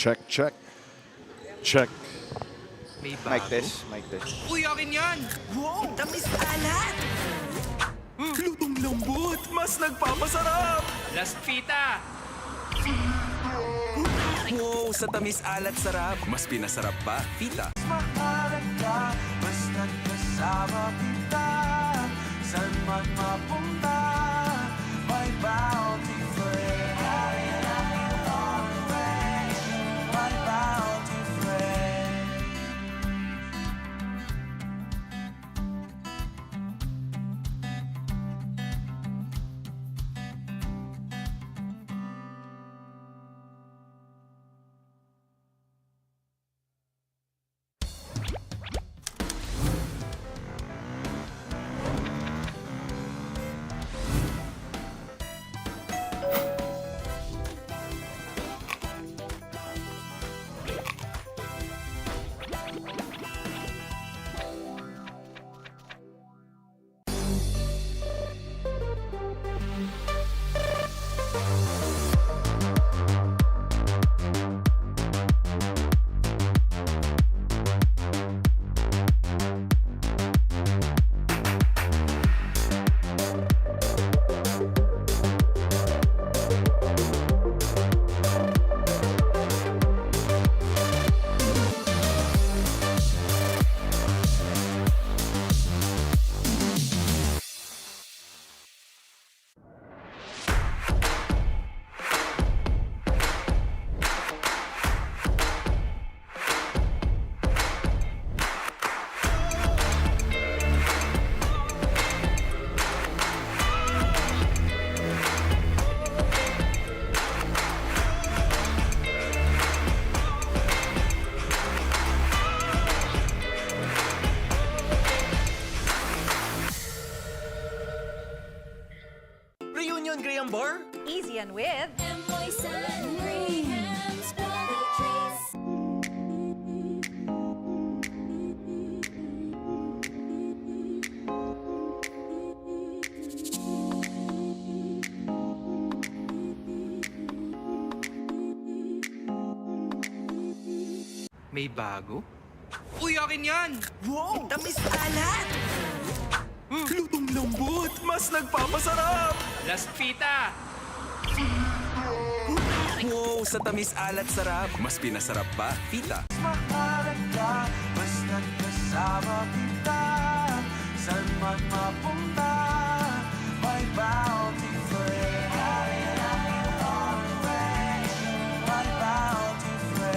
Check, check. Check. May Mic bago. test, mic test. Uy, akin yan! Wow! Tamis alat! Lutong lambot, mas nagpapasarap! Last pita! Wow, sa tamis alat sarap! Mas pinasarap pa, Fita. Mahalan ka, mas nagkasama kita. Saan man mapunta, may bounty friend. My bounty friend. Reunion Graham Bar? Easy and with May bago? Uy, akin yan! Wow! tamis alat! Lutong lambot, mas nagpapasarap! Last pita! Wow, sa tamis alat sarap! Mas pinasarap pa, Fita. Mahalan ka, mas nagkasama kita. Saan man mapunta, may bounty friend. My bounty friend.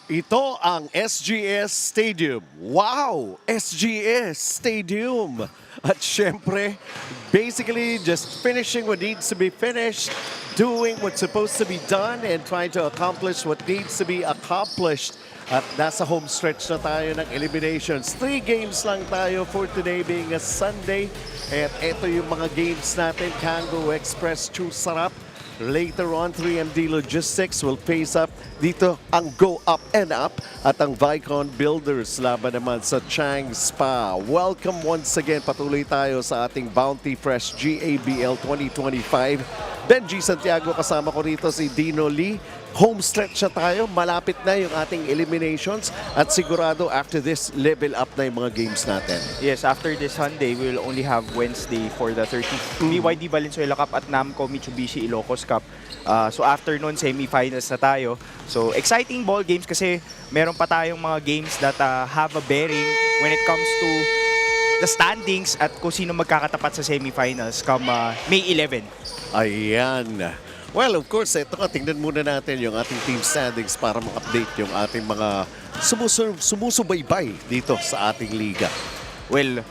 Ito ang SGS Stadium. Wow! SGS Stadium! At syempre, basically just finishing what needs to be finished, doing what's supposed to be done, and trying to accomplish what needs to be accomplished. At nasa home stretch na tayo ng eliminations. 3 games lang tayo for today being a Sunday. At ito yung mga games natin. Kango, Express, Chewsarap. Later on, 3MD Logistics will face up dito ang Go Up and Up at ang Vicon Builders laban naman sa Chang Spa. Welcome once again. Patuloy tayo sa ating Bounty Fresh GABL 2025. Benji Santiago kasama ko rito si Dino Lee. Home stretch na tayo. Malapit na yung ating eliminations at sigurado after this, level up na yung mga games natin. Yes, after this Sunday, we will only have Wednesday for the 30th BYD Valenzuela Cup at Namco Mitsubishi Ilocos Cup. So after nun, semi-finals na tayo. So exciting ball games kasi meron pa tayong mga games that have a bearing when it comes to the standings at kung sino magkakatapat sa semi-finals come May 11. Ayan. Well, of course, ito nga, tingnan muna natin yung ating team standings para ma-update yung ating mga sumusubaybay dito sa ating liga. Well,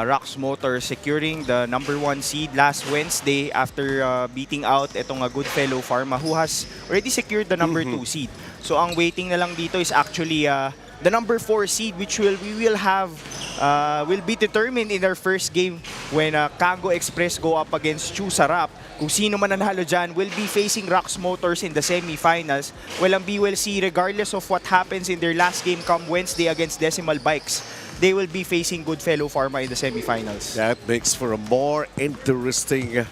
Rox Motor securing the #1 seed last Wednesday after beating out itong Goodfellow Pharma who has already secured the #2 seed. So ang waiting na lang dito is actually the #4 seed which will be determined in our first game when Kango Express go up against Chewsarap. Kung sino man nanalo dyan will be facing Rox Motors in the semifinals. Well, ang BYD, regardless of what happens in their last game come Wednesday against Decimal Bikes, they will be facing Goodfellow Pharma in the semifinals. That makes for a more interesting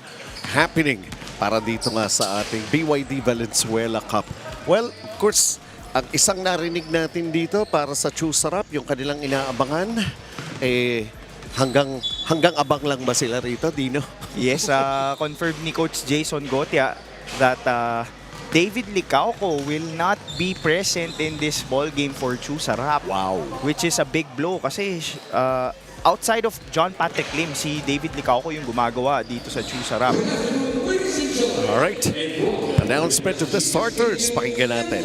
happening para dito nga sa ating BYD Valenzuela Cup. Well, of course, ang isang narinig natin dito para sa Chewsarap, yung kanilang inaabangan, hanggang abang lang ba sila rito, Dino? Yes, confirmed ni Coach Jason Gotia that David Licauco will not be present in this ball game for Chewsarap. Wow. Which is a big blow kasi outside of John Patrick Lim, si David Licauco yung gumagawa dito sa Chewsarap. Alright. Announcement of the starters. Pakinggan natin.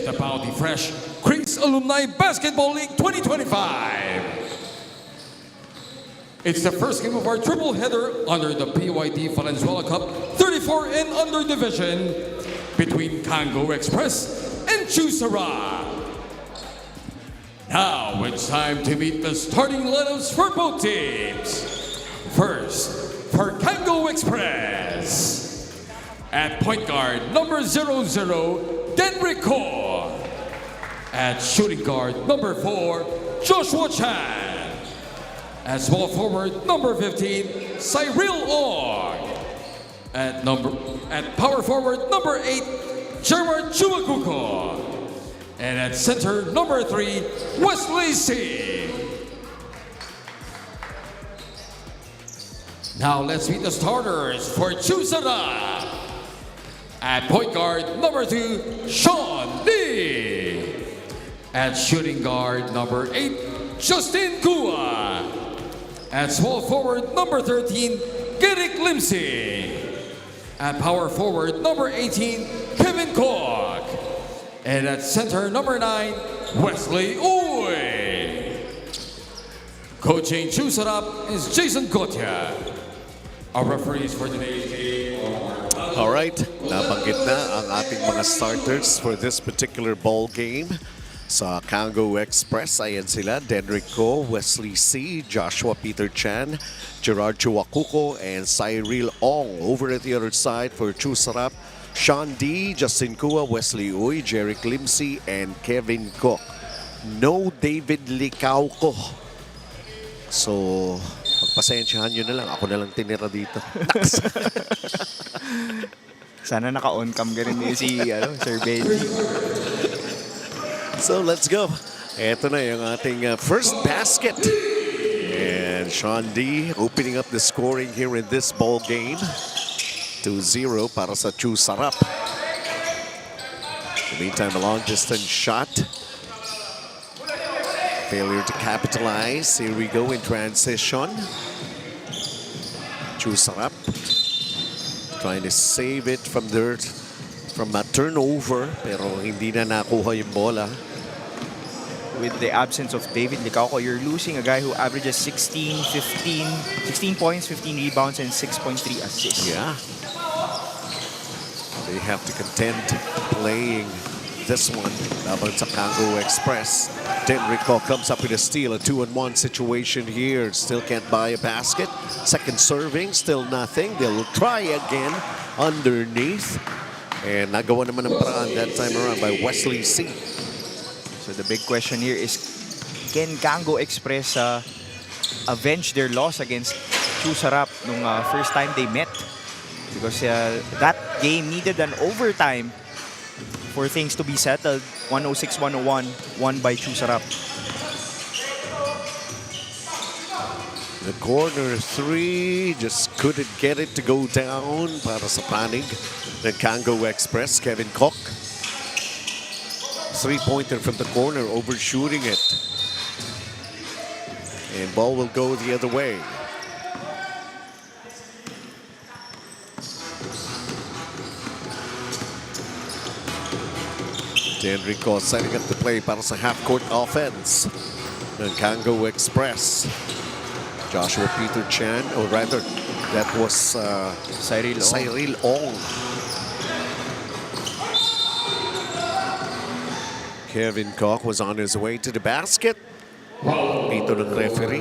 The Bounty Fresh Creeks Alumni Basketball League 2025. It's the first game of our triple header under the BYD Valenzuela Cup 34 and under division between Kango Express and Chewsarap. Now it's time to meet the starting lineups for both teams. First, for Kango Express. At point guard, number 00, Denrico. At shooting guard, number 4, Joshua Chan. At small forward, number 15, Cyril Ong. At power forward, number 8, Gerard Chuaguko. And at center, number 3, Wesley C. Now let's meet the starters for Chewsarap. At point guard, number 2, Sean Lee. At shooting guard, number 8, Justin Gua. At small forward, number 13, Gerrick Limsey. At power forward, number 18, Kevin Koch. And at center, number 9, Wesley Uy. Coaching Chewsarap is Jason Gotia. Our referees for today's game are... Alright, nabanggit na ang ating mga starters for this particular ball game. Sa Kango Express, ayan sila, Denrico, Wesley C, Joshua Peter Chan, Gerard Chuacuco, and Cyril Ong. Over at the other side for Chewsarap, Sean D, Justin Kua, Wesley Uy, Gerrick Limsey, and Kevin Cook. No David Licauco. So, pagpasensyahan nyo na lang. Ako na lang tinira dito. Sana naka-on cam ka rin si Sir Benji. So let's go. Ito na yung ating first basket. And Sean D opening up the scoring here in this ball game. 2-0 para sa Chewsarap. In the meantime, a long distance shot. Failure to capitalize. Here we go in transition. Chewsarap trying to save it from a turnover, pero hindi na nakuha yung bola. With the absence of David Licauco, you're losing a guy who averages 16 points, 15 rebounds, and 6.3 assists. Yeah. They have to contend playing this one. Laban sa Kango Express. Denrico comes up with a steal, a 2-on-1 situation here. Still can't buy a basket. Second serving, still nothing. They'll try again underneath. And nagawa naman ng paraan that time around by Wesley C. So the big question here is, can Kango Express avenge their loss against Chewsarap nung first time they met? Because that game needed an overtime for things to be settled. 106-101, won by Chewsarap. The corner three, just couldn't get it to go down para sa panig ng Kango Express. Kevin Koch. Three-pointer from the corner, overshooting it. And ball will go the other way. Denrico setting up the play para sa half-court offense ng Kango Express. Joshua Peter Chan, or rather, that was Cyril Ong. Kevin Koch was on his way to the basket. Dito ng referee.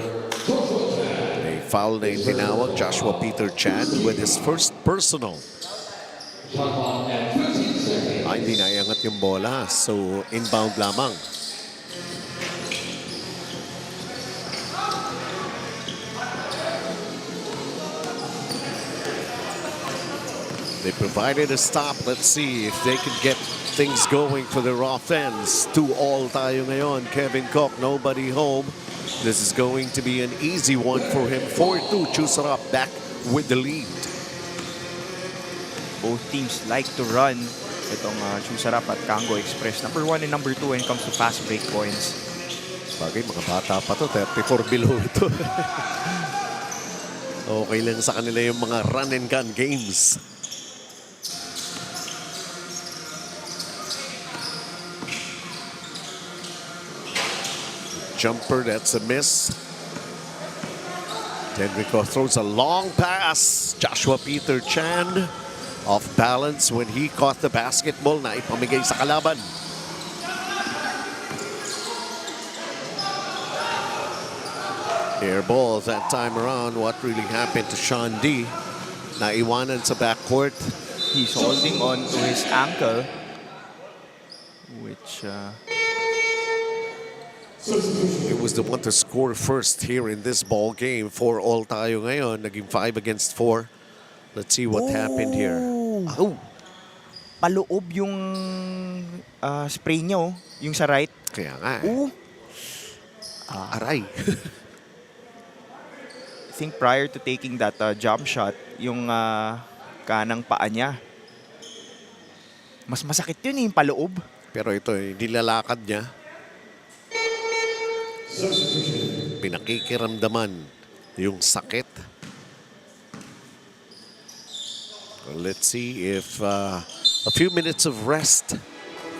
foul na tinawag. Joshua Peter Chan with his first personal. Hindi naiangat yung bola. So, inbound lamang. They provided a stop. Let's see if they can get things going for their offense. 2-all tayo ngayon. Kevin Koch, nobody home. This is going to be an easy one for him. 4-2, Chewsarap back with the lead. Both teams like to run itong Chewsarap at Kango Express. Number 1 and number 2 when it comes to fast break points. Bagay, mga bata pa to. 34 below ito. Okay lang sa kanila yung mga run and gun games. Jumper, that's a miss. Enrico throws a long pass. Joshua Peter Chan off balance when he caught the basketball na ipamigay sa kalaban. Air ball that time around. What really happened to Sean D? Naiwanan sa backcourt. He's holding on to his ankle, which It was the one to score first here in this ball game. 4-all tayo ngayon. Naging 5 against 4. Let's see what happened here. oh, paloob yung spray niya, yung sa right. Kaya nga. Aray. I think prior to taking that jump shot, yung kanang paa niya, mas masakit yun yung paloob. Pero ito, nilalakad niya. Pinakikiramdaman yung sakit. Let's see if a few minutes of rest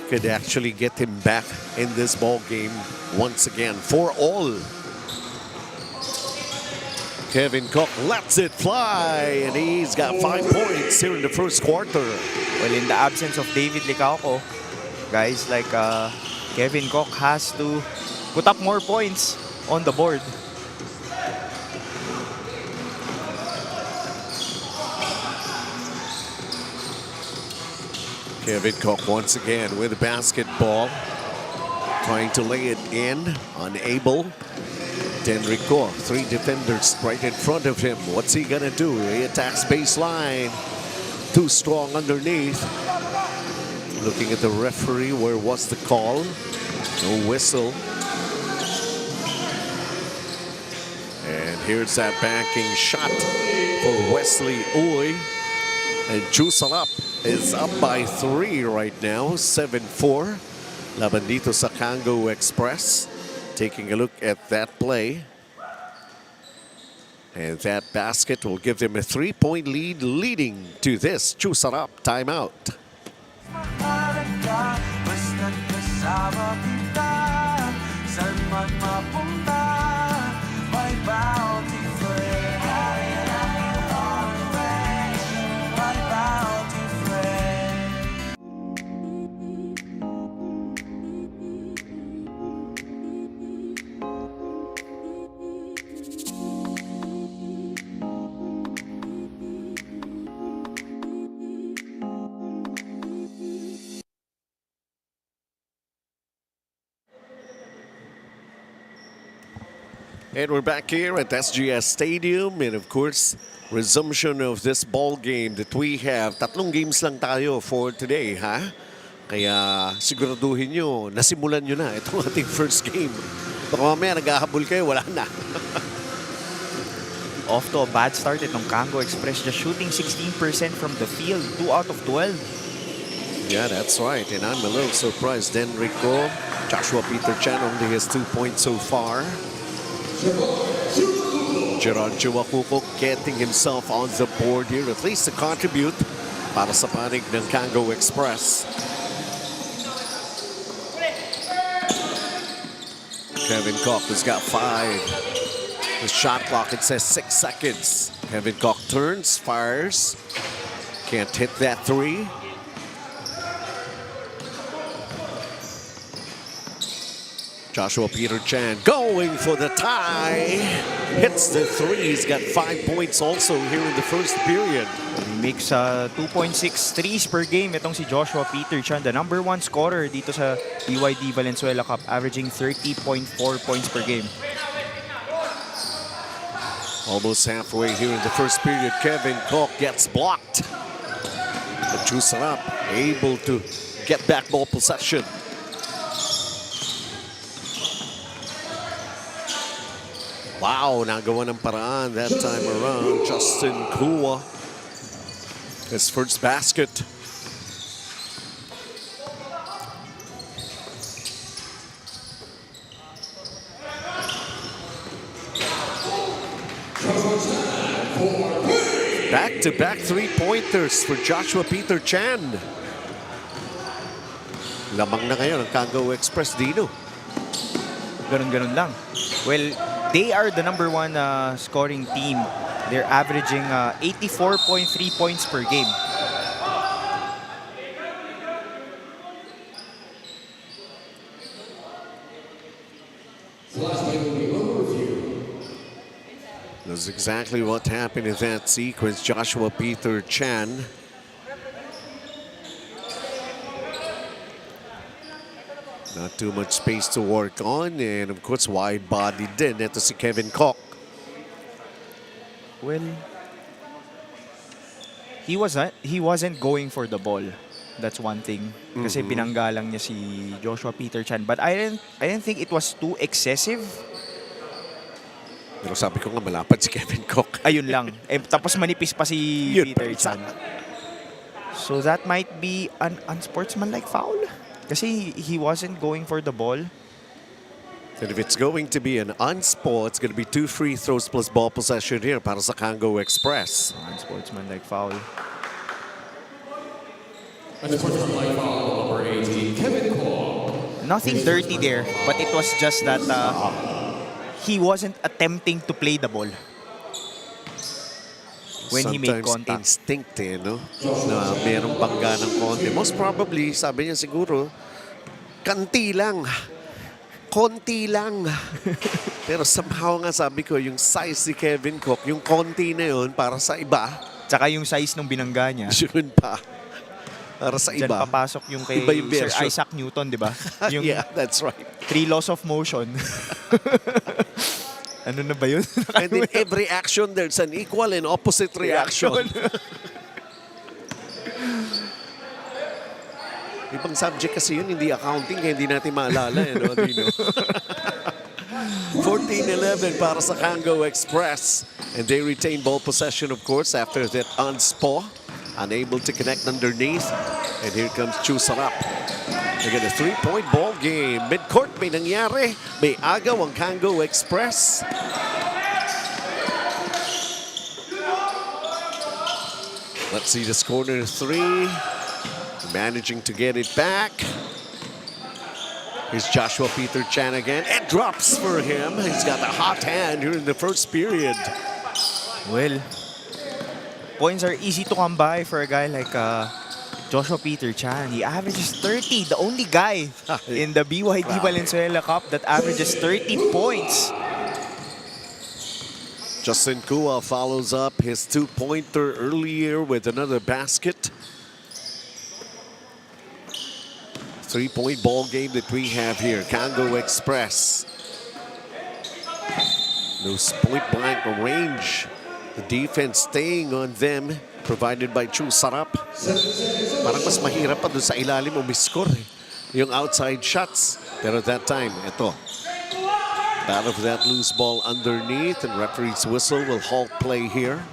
could actually get him back in this ball game once again. 4-all. Kevin Koch lets it fly, and he's got 5 points here in the first quarter. Well, in the absence of David Licauco, guys like Kevin Koch has to put up more points on the board. Kevin Koch once again with the basketball. Trying to lay it in. Unable. Enrico, 3 defenders right in front of him. What's he gonna do? He attacks baseline. Too strong underneath. Looking at the referee, where was the call? No whistle. And here's that banking shot for Wesley Uy. And Chewsarap is up by 3 right now, 7-4. Laban dito sa Kango Express. Taking a look at that play. And that basket will give them a 3-point lead, leading to this Chewsarap timeout. Mahalaga, basta't kasama kita. Saan man mapunta, may bounty friend. My bounty friend. And we're back here at SGS Stadium, and of course, resumption of this ball game that we have. 3 games lang tayo for today, ha? Kaya siguraduhin nyo, nasimulan nyo na itong ating first game. Baka mamaya naghahabol kayo, wala na. Off to a bad start itong Kango Express, just shooting 16% from the field, 2 out of 12. Yeah, that's right. And I'm a little surprised. Enrico, Joshua Peter Chan only has 2 points so far. Gerard Chiwakuko getting himself on the board here, at least to contribute para sa panig ng Kango Express. Kevin Koch has got 5. The shot clock, it says 6 seconds. Kevin Koch turns, fires. Can't hit that 3. Joshua Peter Chan going for the tie. Hits the three. He's got 5 points also here in the first period. He makes 2.6 threes per game. Itong si Joshua Peter Chan, the number 1 scorer dito sa BYD Valenzuela Cup, averaging 30.4 points per game. Almost halfway here in the first period, Kevin Koch gets blocked. But Chewsarap able to get back ball possession. Wow, nagawa ng paraan that time around. Justin Kua, his first basket. Back-to-back three-pointers for Joshua Peter Chan. Lamang na ngayon ang Kango Express, Dino. Ganun-ganun lang. Well, they are the number 1 scoring team. They're averaging 84.3 points per game. That's exactly what happened in that sequence. Joshua Peter Chan. Not too much space to work on, and of course wide body din. Ito si Kevin Koch. Well, he wasn't going for the ball. That's one thing. Kasi pinanggalang niya si Joshua Peter Chan. But I didn't think it was too excessive. Pero sabi ko nga malapad si Kevin Koch. Ayun lang. Tapos manipis pa si Yun Peter pa, Chan. So that might be an unsportsmanlike foul. Kasi he wasn't going for the ball. And if it's going to be an unsport, it's going to be 2 free throws plus ball possession here para sa Kango Express. Unsportsmanlike foul. Unsportsmanlike foul, number 18, Kevin Koch. Nothing dirty there, but it was just that he wasn't attempting to play the ball when he made Sometimes contact. instinct no? Na merong bangga ng konti. Most probably, sabi niya siguro, kanti lang. Konti lang. Pero somehow nga sabi ko, yung size ni Kevin Koch, yung konti na yun para sa iba. Tsaka yung size ng binangga niya. Yun pa. Para sa Diyan iba. papasok yung kay Iba yung Sir version. Isaac Newton, di ba? Yung Yeah, that's right. 3 laws of motion. Ano na ba yun? And in every action, there's an equal and opposite reaction. Ibang subject kasi yun, hindi accounting, kaya hindi natin maalala. No, Dino? 14-11 para sa Kango Express. And they retain ball possession, of course, after that unspo. Unable to connect underneath. And here comes Chewsarap. They get a 3-point ball game. Mid-court may nangyari. May agaw ang Kango Express. Let's see this corner 3. Managing to get it back. Here's Joshua Peter Chan again. It drops for him. He's got a hot hand here in the first period. Well, points are easy to come by for a guy like Joshua Peter Chan. He averages 30. The only guy in the BYD Valenzuela Cup that averages 30 points. Justin Kua follows up his 2-pointer earlier with another basket. 3-point ball game that we have here. Kango Express. No point-blank range. The defense staying on them, provided by Chewsarap. Parang mas mahirap pa doon sa ilalim o miscore. Yung outside shots. Pero that time, ito. Out of that loose ball underneath, and referee's whistle will halt play here.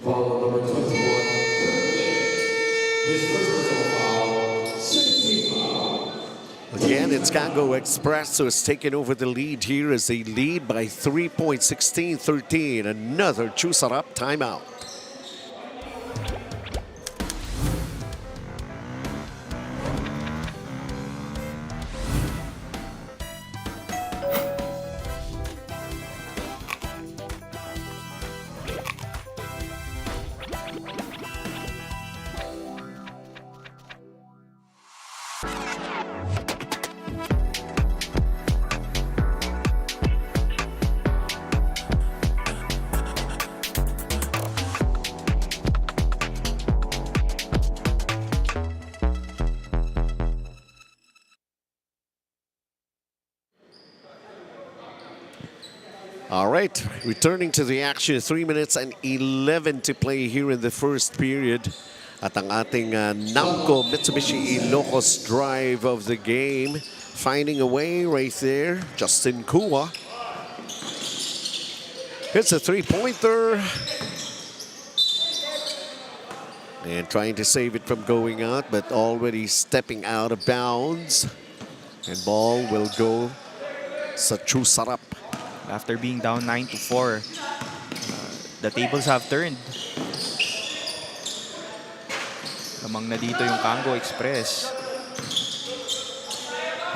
Foul number 21. His first personal foul, 16 foul. Again, it's Kango Express who has taken over the lead here as they lead by 3 points, 16-13. Another Chewsarap timeout. All right, returning to the action, 3 minutes and 11 to play here in the first period. At ang ating Namco Mitsubishi Ilocos drive of the game, finding a way right there, Justin Kua. Hits a three-pointer. And trying to save it from going out, but already stepping out of bounds. And ball will go sa Chewsarap. After being down 9-4, the tables have turned. Lamang na dito yung Kango Express.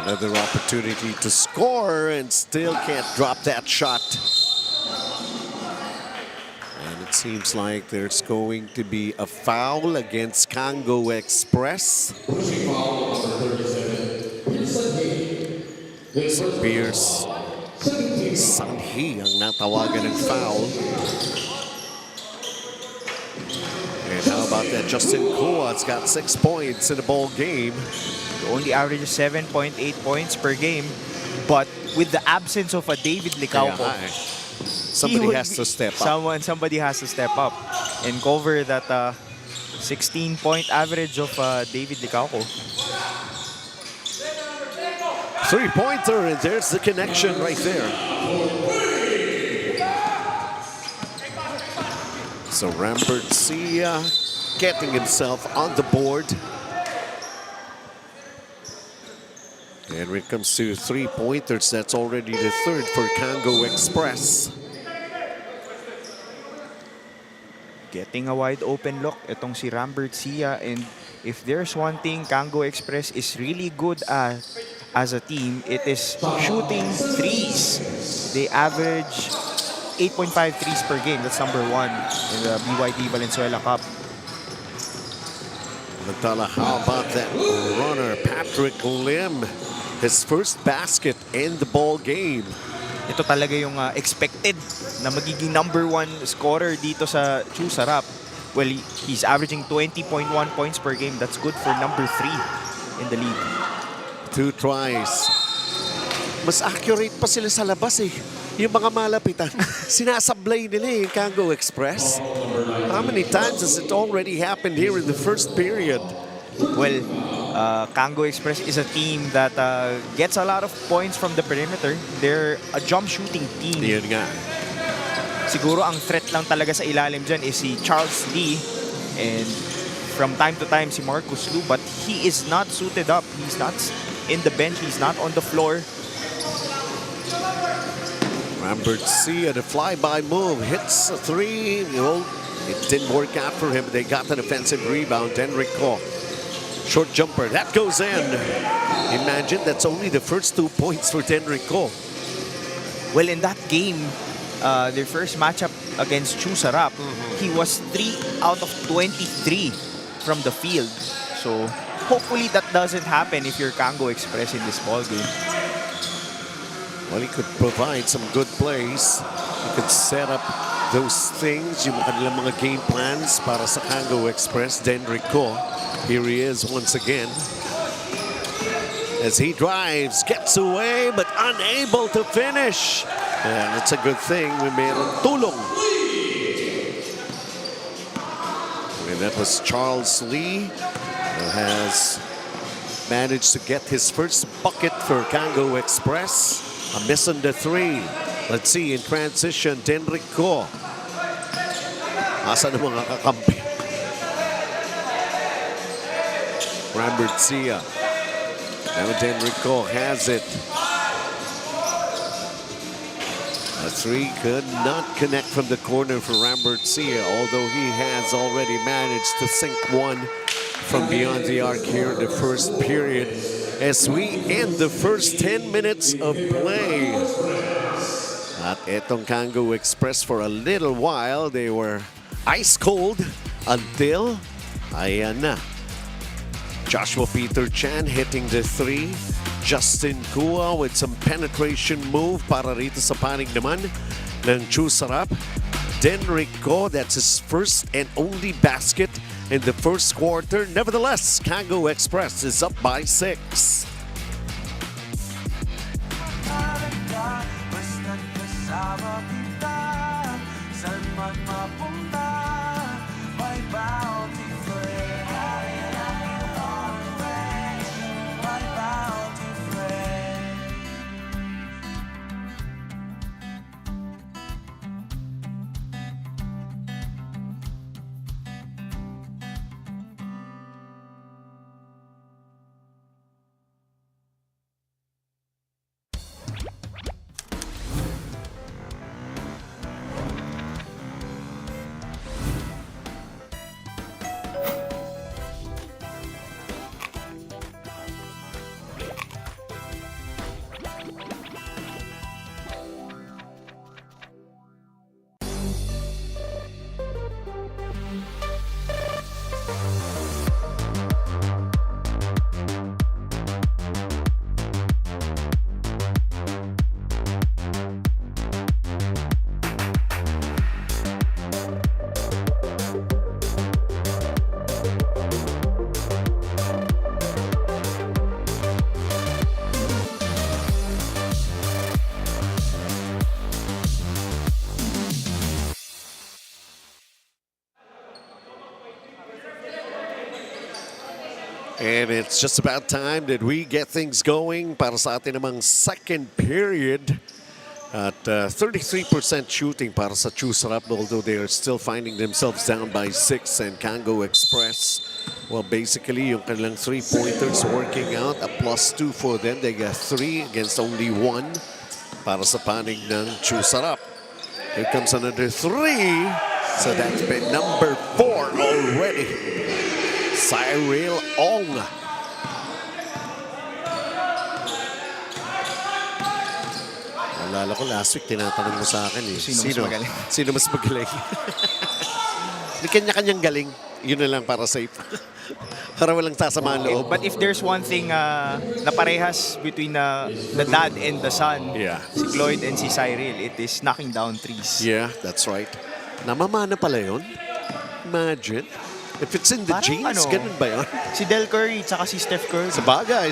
Another opportunity to score and still can't drop that shot. And it seems like there's going to be a foul against Kango Express. So Pierce Sanhi ang natawagan ng foul. And how about that? Justin Kua's got 6 points in the ball game. Only averages 7.8 points per game. But with the absence of a David Licauco, Somebody has to step up. Somebody has to step up and cover that 16-point average of David Licauco. Three-pointer, and there's the connection right there. So Rambert Sia getting himself on the board. And when it comes to three-pointers, that's already the third for Kango Express. Getting a wide open look, itong si Rambert Sia. And if there's one thing Kango Express is really good at as a team, it is shooting threes. They average 8.5 threes per game. That's number 1 in the BYD Valenzuela Cup. Mantala, how about that runner, Patrick Lim? His first basket in the ball game. Ito talaga yung expected na magiging number 1 scorer dito sa Chewsarap. Well, he's averaging 20.1 points per game. That's good for number 3 in the league. 2 tries. Mas accurate pa sila sa labas eh. Yung mga malapitan, sinasablay nila eh, Kango Express. How many times has it already happened here in the first period? Well, Kango Express is a team that gets a lot of points from the perimeter. They're a jump shooting team. Yun nga. Siguro ang threat lang talaga sa ilalim dyan is si Charles Lee and from time to time si Marcus Lu, but he is not suited up. He's not in the bench. He's not on the floor. Rambert Sia, the flyby move, hits a three. Well, it didn't work out for him. They got an offensive rebound. Enrico, short jumper, that goes in. Imagine that's only the first 2 points for Enrico. Well, in that game, their first matchup against Chewsarap, he was 3 out of 23 from the field. So hopefully that doesn't happen if you're Kango Express in this ball game. Well, he could provide some good plays. He could set up those things, yung kanilang mga game plans para sa Kango Express. Enrico, here he is once again. As he drives, gets away, but unable to finish. And it's a good thing we made a tulong. And that was Charles Lee, who has managed to get his first bucket for Kango Express. A miss on the three. Let's see in transition, Enrico. Asa na mga kakampi? Rambert Sia. Now Enrico has it. A three could not connect from the corner for Rambert Sia, although he has already managed to sink one from beyond the arc here in the first period. As we end the first 10 minutes of play. At etong Kango Express for a little while, they were ice cold until ayan na. Joshua Peter Chan hitting the three. Justin Kua with some penetration move para rito sa panig naman ng Chewsarap. Enrico, that's his first and only basket in the first quarter. Nevertheless, Kango Express is up by 6. And it's just about time that we get things going para sa atin namang second period. At 33% shooting para sa Chewsarap, although they are still finding themselves down by 6. And Kango Express, well, basically, yung kanilang three-pointers working out. A +2 for them. They got 3 against only 1 para sa panig ng Chewsarap. Here comes another 3. So that's been number 4 already. Cyril Ong. Alala ko last week, tinatanong mo sa akin eh. Sino mas magaling? Sino mas magaling? May kanya-kanyang galing. Yun na lang para safe. Para walang sasamaan loob. But if there's one thing na parehas between the dad and the son, Yeah. si Cloyd and si Cyril, it is knocking down threes. Yeah, that's right. Namamana pala yun. Imagine. If it's in the Parang genes, ano, ganun ba yun? Si Del Curry, tsaka si Steph Curry. Sa bagay.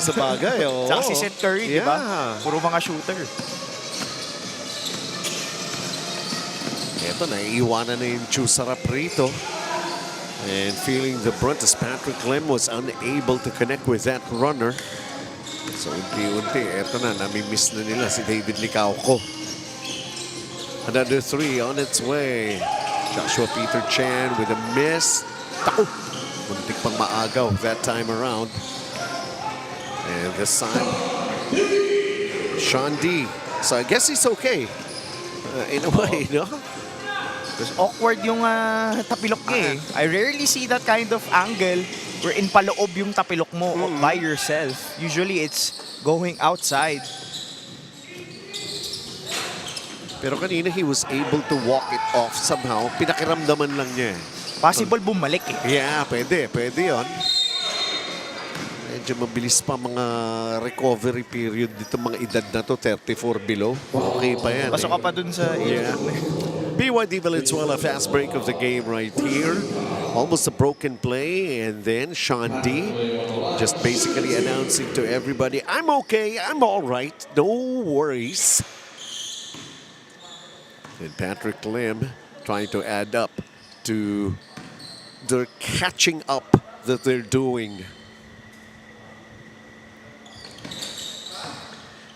Oh. Tsaka si Seth Curry, di ba? Yeah. Puro mga shooter. Ito, naiiwanan na yung Chewsarap rito. And feeling the brunt as Patrick Lim was unable to connect with that runner. So, unti-unti, eto na, nami-miss na nila si David Licauco. Another 3 on its way. Joshua Peter Chan with a miss. Tako! Muntik pang maagaw that time around. And this time, Sean D. So, I guess he's okay. In a way, no? Because awkward yung tapilok niya eh. I rarely see that kind of angle wherein paloob yung tapilok mo by yourself. Usually it's going outside. Pero kanina he was able to walk it off somehow. Pinakiramdaman lang niya eh. Possible bumalik eh. Yeah, pwede yun. Medyo mabilis pa mga recovery period dito mga edad na to, 34 below. Okay pa yan. Pasok ka pa dun sa Yeah. BYD Valenzuela fast break of the game right here. Almost a broken play, and then Sean D just basically announcing to everybody, I'm okay, I'm all right, no worries. And Patrick Lim trying to add up to the catching up that they're doing.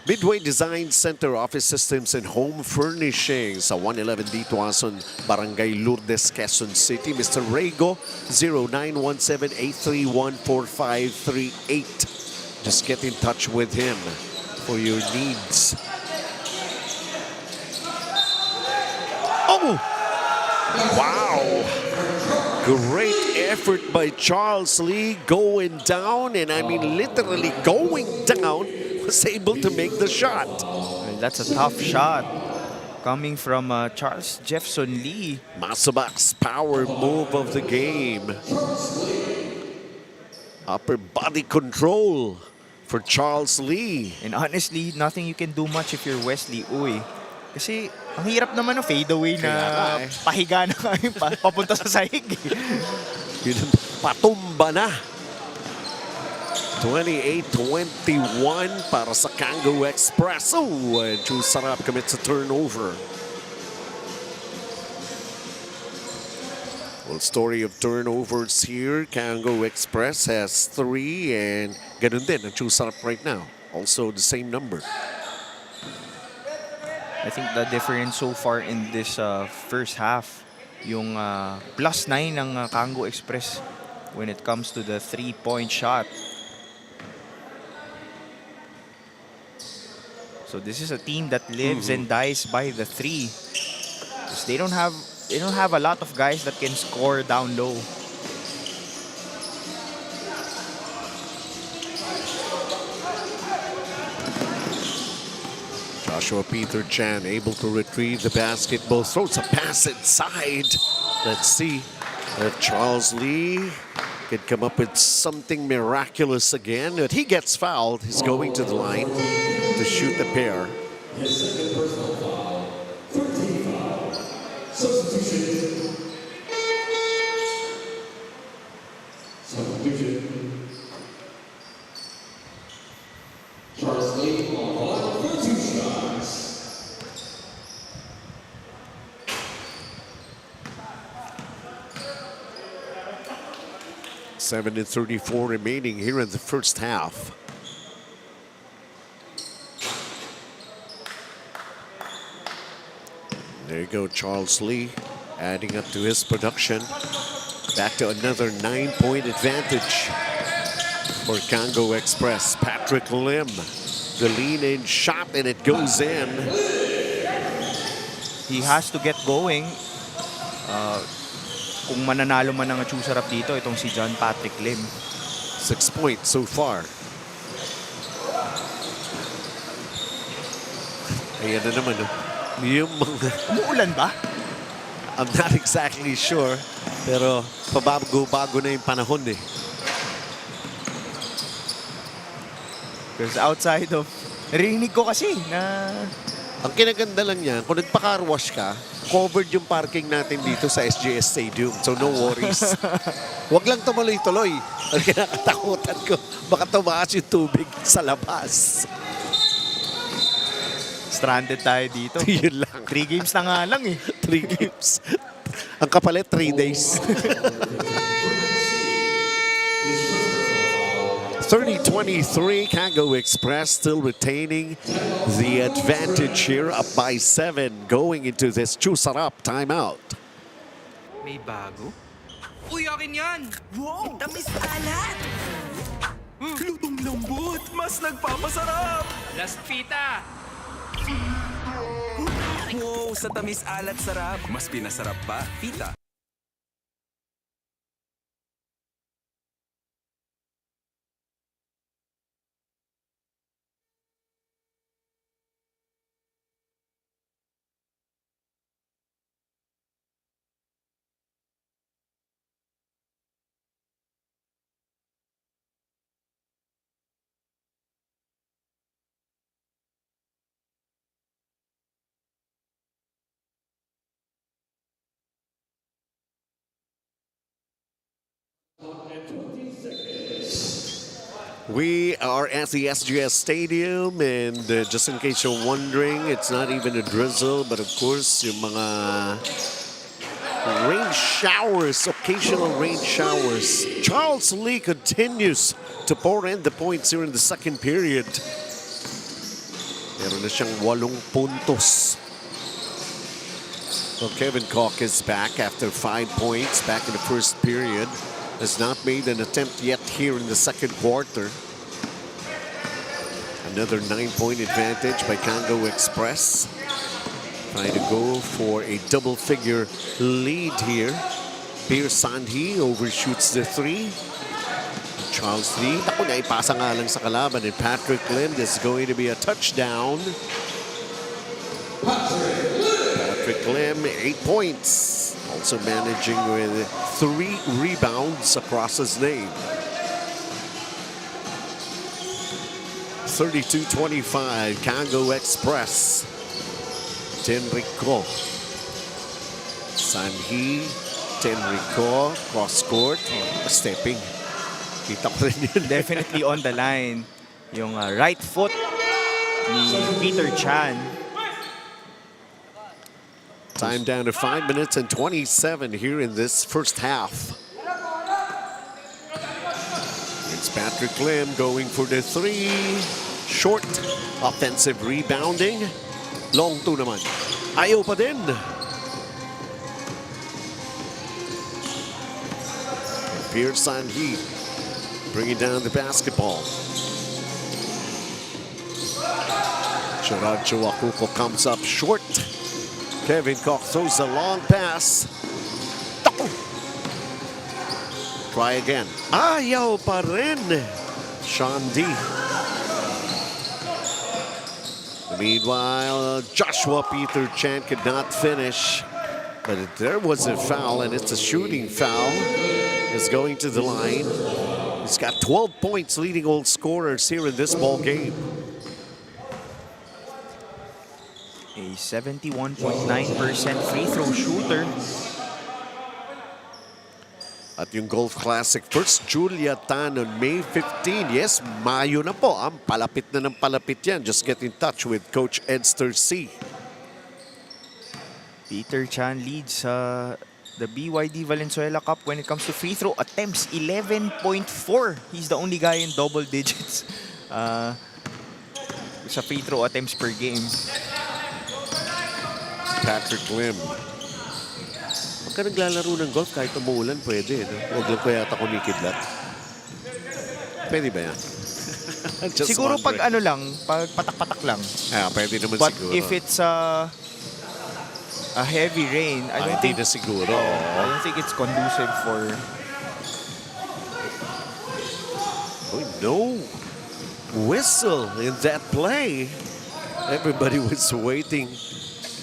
Midway Design Center Office Systems and Home Furnishings sa 111 D Tuason, Barangay Lourdes, Quezon City. Mr. Rego, 0917-831-4538. Just get in touch with him for your needs. Oh! Wow! Great effort by Charles Lee going down, and I mean literally going down, was able to make the shot. Well, that's a tough shot. Coming from Charles Jefferson Lee. Masabak's power move of the game. Upper body control for Charles Lee. And honestly, nothing you can do much if you're Wesley Uy. Kasi ang hirap naman ng fadeaway na Kaya nga eh. pahiga na kayo papunta sa sahig. Yun ang patumba na. 28-21 para sa Kango Express. Oh, and Chewsarap commits a turnover. Well, story of turnovers here. Kango Express has 3, and ganun din ang Chewsarap right now. Also the same number. I think the difference so far in this first half, yung +9 ng Kango Express when it comes to the 3-point shot. So this is a team that lives and dies by the 3. Because they don't have a lot of guys that can score down low. Joshua Peter Chan able to retrieve the basketball, throws a pass inside. Let's see if Charles Lee can come up with something miraculous again. But he gets fouled. He's going to the line to shoot the pair. 7:34 remaining here in the first half. There you go, Charles Lee adding up to his production. Back to another 9-point advantage for Kango Express. Patrick Lim, the lean-in shot, and it goes in. He has to get going. Kung mananalo man ng Chewsarap dito, itong si John Patrick Lim. 6 points so far. Ayan na naman. Yung mga... Umuulan ba? I'm not exactly sure. Pero pabago-bago na yung panahon eh. Because outside of... Narinig ko kasi na... Ang kinaganda lang yan, kung nagpa-car wash ka, covered yung parking natin dito sa SGS Stadium. So no worries. Huwag lang tumuloy-tuloy. Ang kinakatakutan ko, baka tumaas yung tubig sa labas. Stranded tayo dito. Yun lang. 3 games na nga lang eh. 3 games. Ang kapalit, 3 days. 30-23, Kango Express still retaining the advantage here, up by 7 going into this Chewsarap timeout. May bago? Uy, akin yan! Wow, tamis alat. Lutong lambot, mas nagpapasarap. Last fita! Wow, sa tamis alat sarap. Mas pinasarap pa, Fita. We are at the SGS Stadium, and just in case you're wondering, it's not even a drizzle, but of course, yung mga rain showers, occasional rain showers. Charles Lee continues to pour in the points here in the second period. Meron na siyang 8 puntos. So Kevin Koch is back after 5 points back in the first period. Has not made an attempt yet here in the second quarter. Another 9-point advantage by Kango Express. Trying to go for a double-figure lead here. Pierre Sandhi overshoots the 3. Charles Lee, ako na ipasa nga lang sa kalaban, and Patrick Lim is going to be a touchdown. Patrick Lim, 8 points. Also managing with 3 rebounds across his name. 32-25, Kango Express. Tenrico. Sanhi, Tenrico, cross court, stepping. Kita ko rin yun. Definitely on the line. Yung right foot ni Peter Chan. Time down to 5 minutes and 27 here in this first half. It's Patrick Lim going for the 3. Short offensive rebounding. Long 2 naman. Ayaw pa din. Pierre Sandhi bringing down the basketball. Gerard Chuakuko comes up short. Kevin Koch throws a long pass. Try again. Ayaw pa rin. Sean D. Meanwhile, Joshua Peter Chan could not finish. But there was a foul, and it's a shooting foul. Is going to the line. He's got 12 points, leading all scorers here in this ball game. A 71.9% free throw shooter. At yung Golf Classic first, Julia Tan on May 15. Yes, Mayo na po. Palapit na ng palapit yan. Just get in touch with Coach Edster C. Peter Chan leads the BYD Valenzuela Cup when it comes to free throw attempts, 11.4. He's the only guy in double digits sa free throw attempts per game. Patrick Lim. Pagka naglalaro ng golf, kahit umuulan, pwede. No? Huwag lang ko yata kumikidlat. Pwede ba yan? Just Siguro pag wondering. ano lang, pag patak-patak lang. Pwede naman But siguro. if it's a heavy rain, I don't hindi think na siguro. I don't think it's conducive for. Oh, no whistle in that play. Everybody was waiting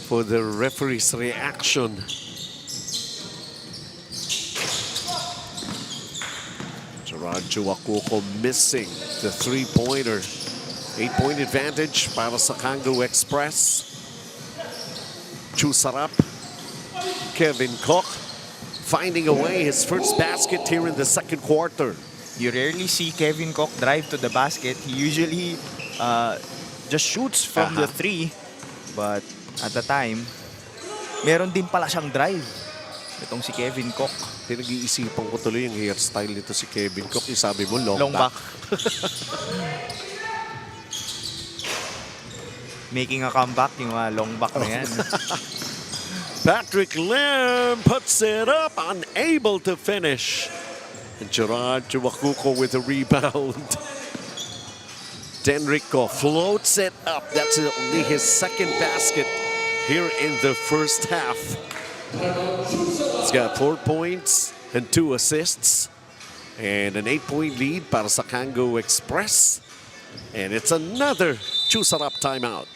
for the referee's reaction. Gerard Chuacuco missing the three-pointer. 8-point advantage para sa Kango Express. Chewsarap, Kevin Koch finding a way, his first basket here in the second quarter. You rarely see Kevin Koch drive to the basket. He usually just shoots from the three. But at the time, meron din pala siyang drive. Itong si Kevin Koch. Pinag-iisipan ko tuloy yung hairstyle nito si Kevin Koch. Yung sabi mo, long Long back. Making a comeback, yung mga long back na yan. Patrick Lim puts it up, unable to finish. And Gerard Chuacuco with a rebound. Denrico floats it up. That's only his second basket here in the first half. He's got 4 points and 2 assists. And an 8-point lead para sa Kango Express. And it's another Chewsarap timeout.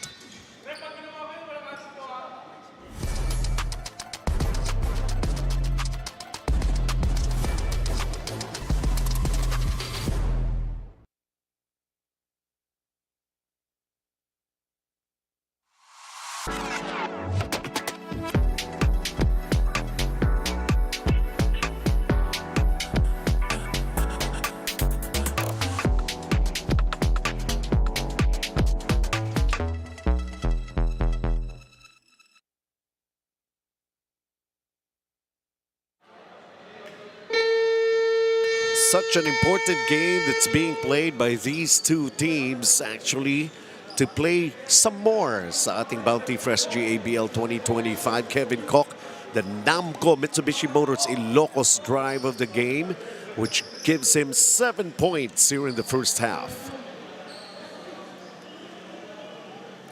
Such an important game that's being played by these two teams actually to play some more sa ating Bounty Fresh GABL 2025. Kevin Koch, the Namco Mitsubishi Motors Ilocos drive of the game, which gives him 7 points here in the first half.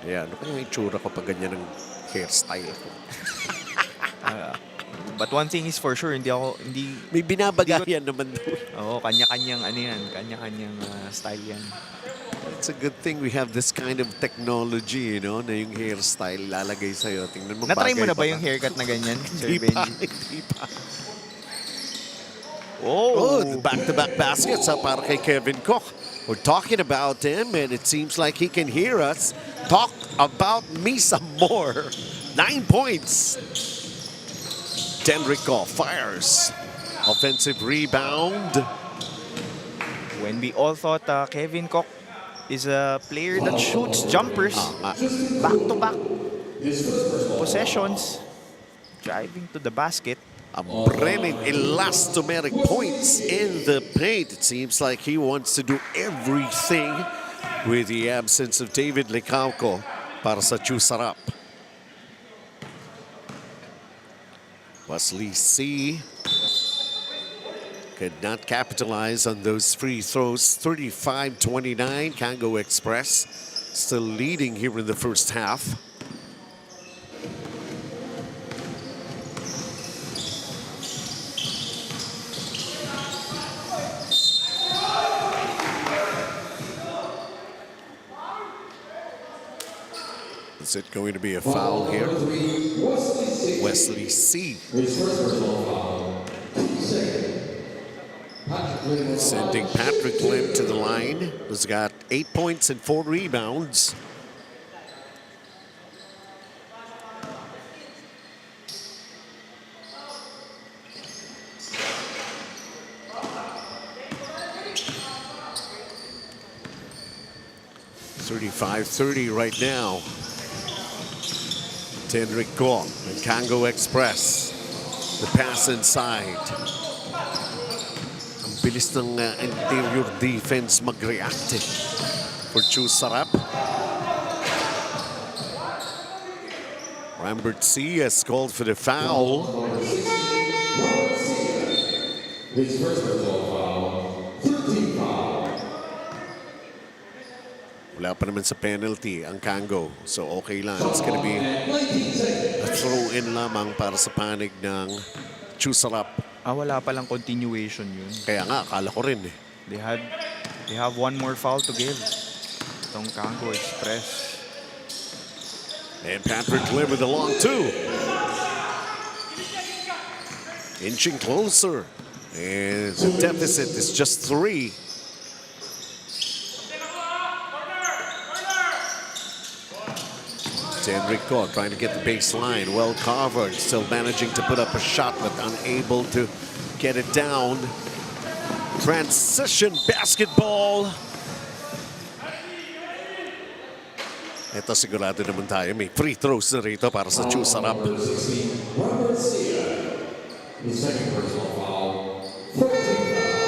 Yeah, ano kaya yung itsura ko pag ganyan ang hairstyle ko? But one thing is for sure, hindi May binabagayan naman doon. kanya-kanyang ano yan, kanya-kanyang style yan. It's a good thing we have this kind of technology, you know, na yung hairstyle lalagay sa'yo. Tingnan mo, Na-try mo bagay na ba pa yung haircut na ganyan, Sir Hindi pa, Benji? hindi pa. Oh! Oh, back-to-back baskets para kay Kevin Koch. We're talking about him and it seems like he can hear us. Talk about me some more. 9 points. Denrico fires. Offensive rebound. When we all thought Kevin Koch is a player that shoots jumpers back-to-back possessions, driving to the basket. A brilliant elastomeric points in the paint. It seems like he wants to do everything with the absence of David Licauco para sa Chewsarap. Wesley C. could not capitalize on those free throws. 35-29, Kango Express still leading here in the first half. Is it going to be a foul here? Wesley C. Sending Patrick Lim to the line, who's got 8 points and 4 rebounds. $35-30 right now. Denrico and Kango Express. The pass inside. Ang bilis ng interior defense mag-react for Chewsarap. Rambert C has called for the foul. His first personal foul, 13 foul. Wala pa naman sa penalty ang Kango. So okay lang. It's gonna be a throw-in lamang para sa panig ng Chewsarap. Wala palang continuation yun. Kaya nga, akala ko rin eh. They have one more foul to give. Itong Kango Express. And Patrick Lim with the long two. Inching closer. And the deficit is just 3. Enrico trying to get the baseline. Well covered. Still managing to put up a shot but unable to get it down. Transition basketball. Ito sigurado naman tayo. May free throws na rito para sa Chewsarap.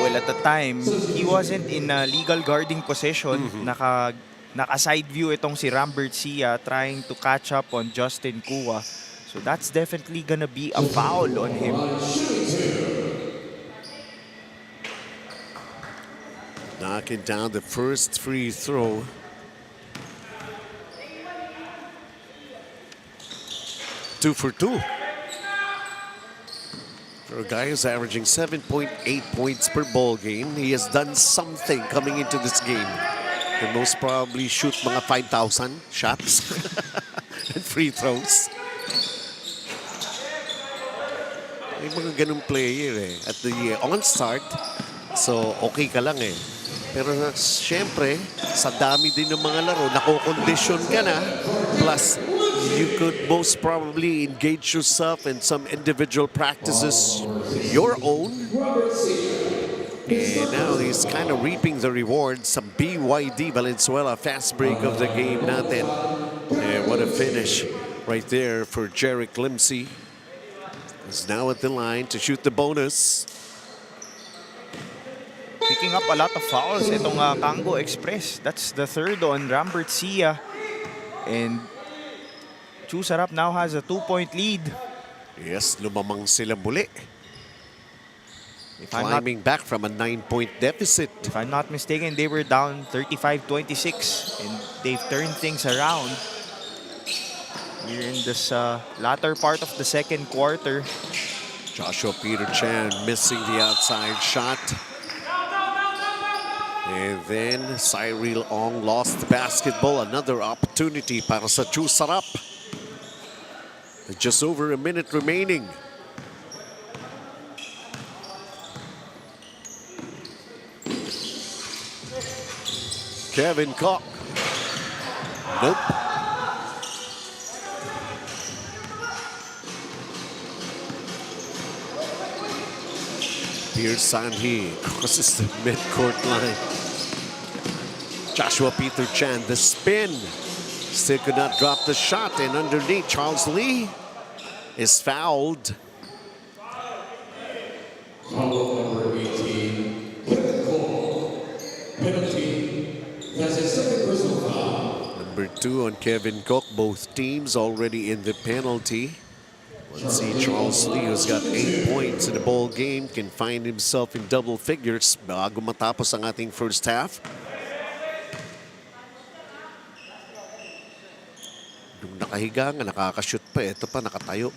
Well, at the time, he wasn't in a legal guarding position. Naka-side view itong si Rambert Sia trying to catch up on Justin Kua. So that's definitely gonna be a foul on him. Knocking down the first free throw. Two for two. For a guy who's averaging 7.8 points per ball game, he has done something coming into this game. He'll most probably shoot mga 5,000 shots and free throws. May mga ganung player eh. At the on-start, so okay ka lang eh. Pero syempre, sa dami din ng mga laro, nako-condition ka na. Plus, you could most probably engage yourself in some individual practices your own. And now he's kind of reaping the rewards. Some BYD Valenzuela fast break of the game natin. And what a finish right there for Jerick Limsey. He's now at the line to shoot the bonus. Picking up a lot of fouls itong Kango Express. That's the third on Rambert Sia. And Chewsarap now has a 2-point lead. Yes, lumamang sila muli. I'm not- Climbing back from a 9-point deficit. If I'm not mistaken, they were down 35-26 and they've turned things around. We're in this latter part of the second quarter. Joshua Peter Chan missing the outside shot. And then Cyril Ong lost the basketball. Another opportunity para sa Chewsarap. Just over a minute remaining. Kevin Koch. Nope. Pierre Sanhi crosses the midcourt line. Joshua Peter Chan, the spin. Still could not drop the shot, and underneath, Charles Lee is fouled. Foul number 18, Kevin Cole. Penalty. That's his second personal foul. Number 2 on Kevin Koch. Both teams already in the penalty. Let's see, Charles Lee, who's got 8 points in the ball game, can find himself in double figures bago matapos ang ating first half. Nung nakahiga nga, nakakashoot pa. Ito pa, nakatayo.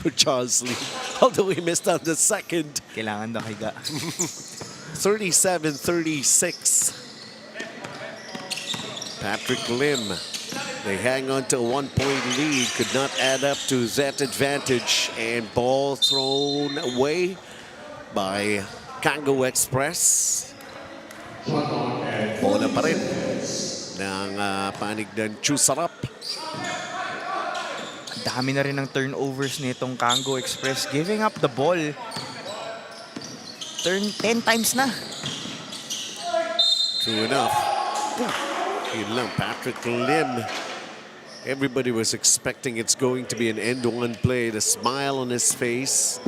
For Charles Lee. Although he missed out the second. Kailangan nakahiga. 37-36. Patrick Lim. They hang on to a 1-point lead. Could not add up to that advantage. And ball thrown away by Kango Express. Bola pa rin ng panig ng Chewsarap. Dami na rin ng turnovers nitong Kango Express. Giving up the ball 10 times na. True enough. Yun lang, Patrick Lim Everybody was expecting it's going to be an end-one play. The smile on his face,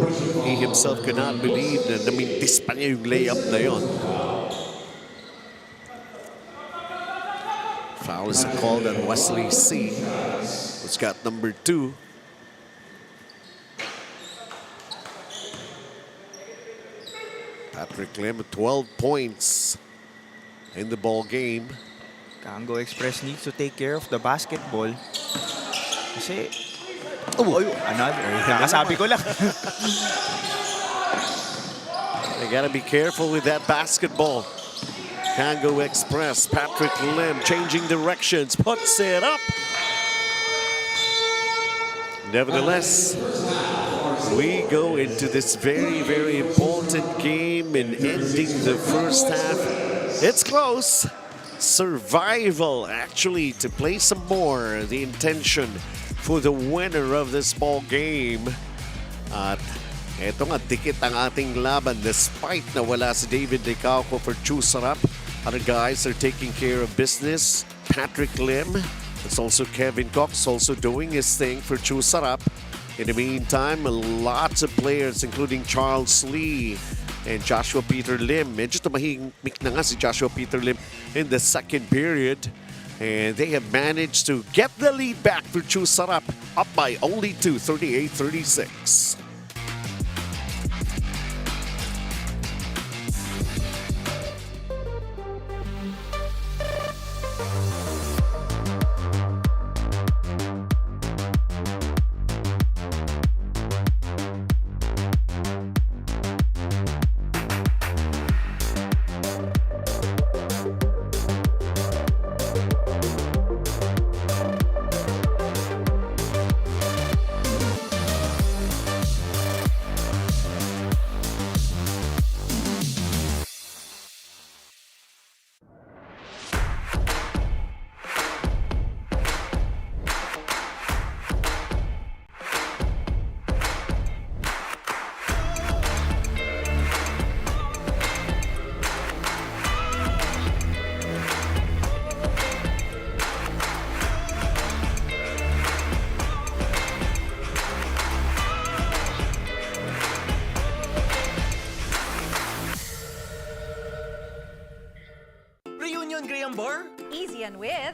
he himself could not believe na namintis pa niya yung layup na yun. Foul is called on Wesley C, who's got number 2. Patrick Lim, 12 points in the ball game. Kango Express needs to take care of the basketball. Kasi, another. Kakasabi ko lang. They gotta be careful with that basketball. Kango Express, Patrick Lim changing directions, puts it up. Nevertheless, we go into this very, very important game in ending the first half. It's close. Survival, actually, to play some more. The intention for the winner of this ball game. At eto nga, dikit ang ating laban despite na wala si David Licauco for Chewsarap. Other guys are taking care of business. Patrick Lim, it's also Kevin Cox also doing his thing for Chewsarap. In the meantime, lots of players including Charles Lee and Joshua Peter Lim. Medyo tumahimik na nga si Joshua Peter Lim in the second period. And they have managed to get the lead back for Chewsarap, up by only 2, 38-36. Reunion Graham Bar? Easy and with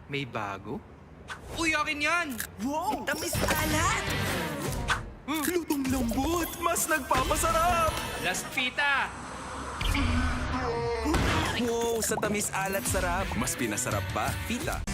May bago? Uy, akin yan! Wow! tamis alat. Lutong lambot! Mas nagpapasarap! Last pita! Wow, sa tamis alat sarap. Mas pinasarap pa, pita.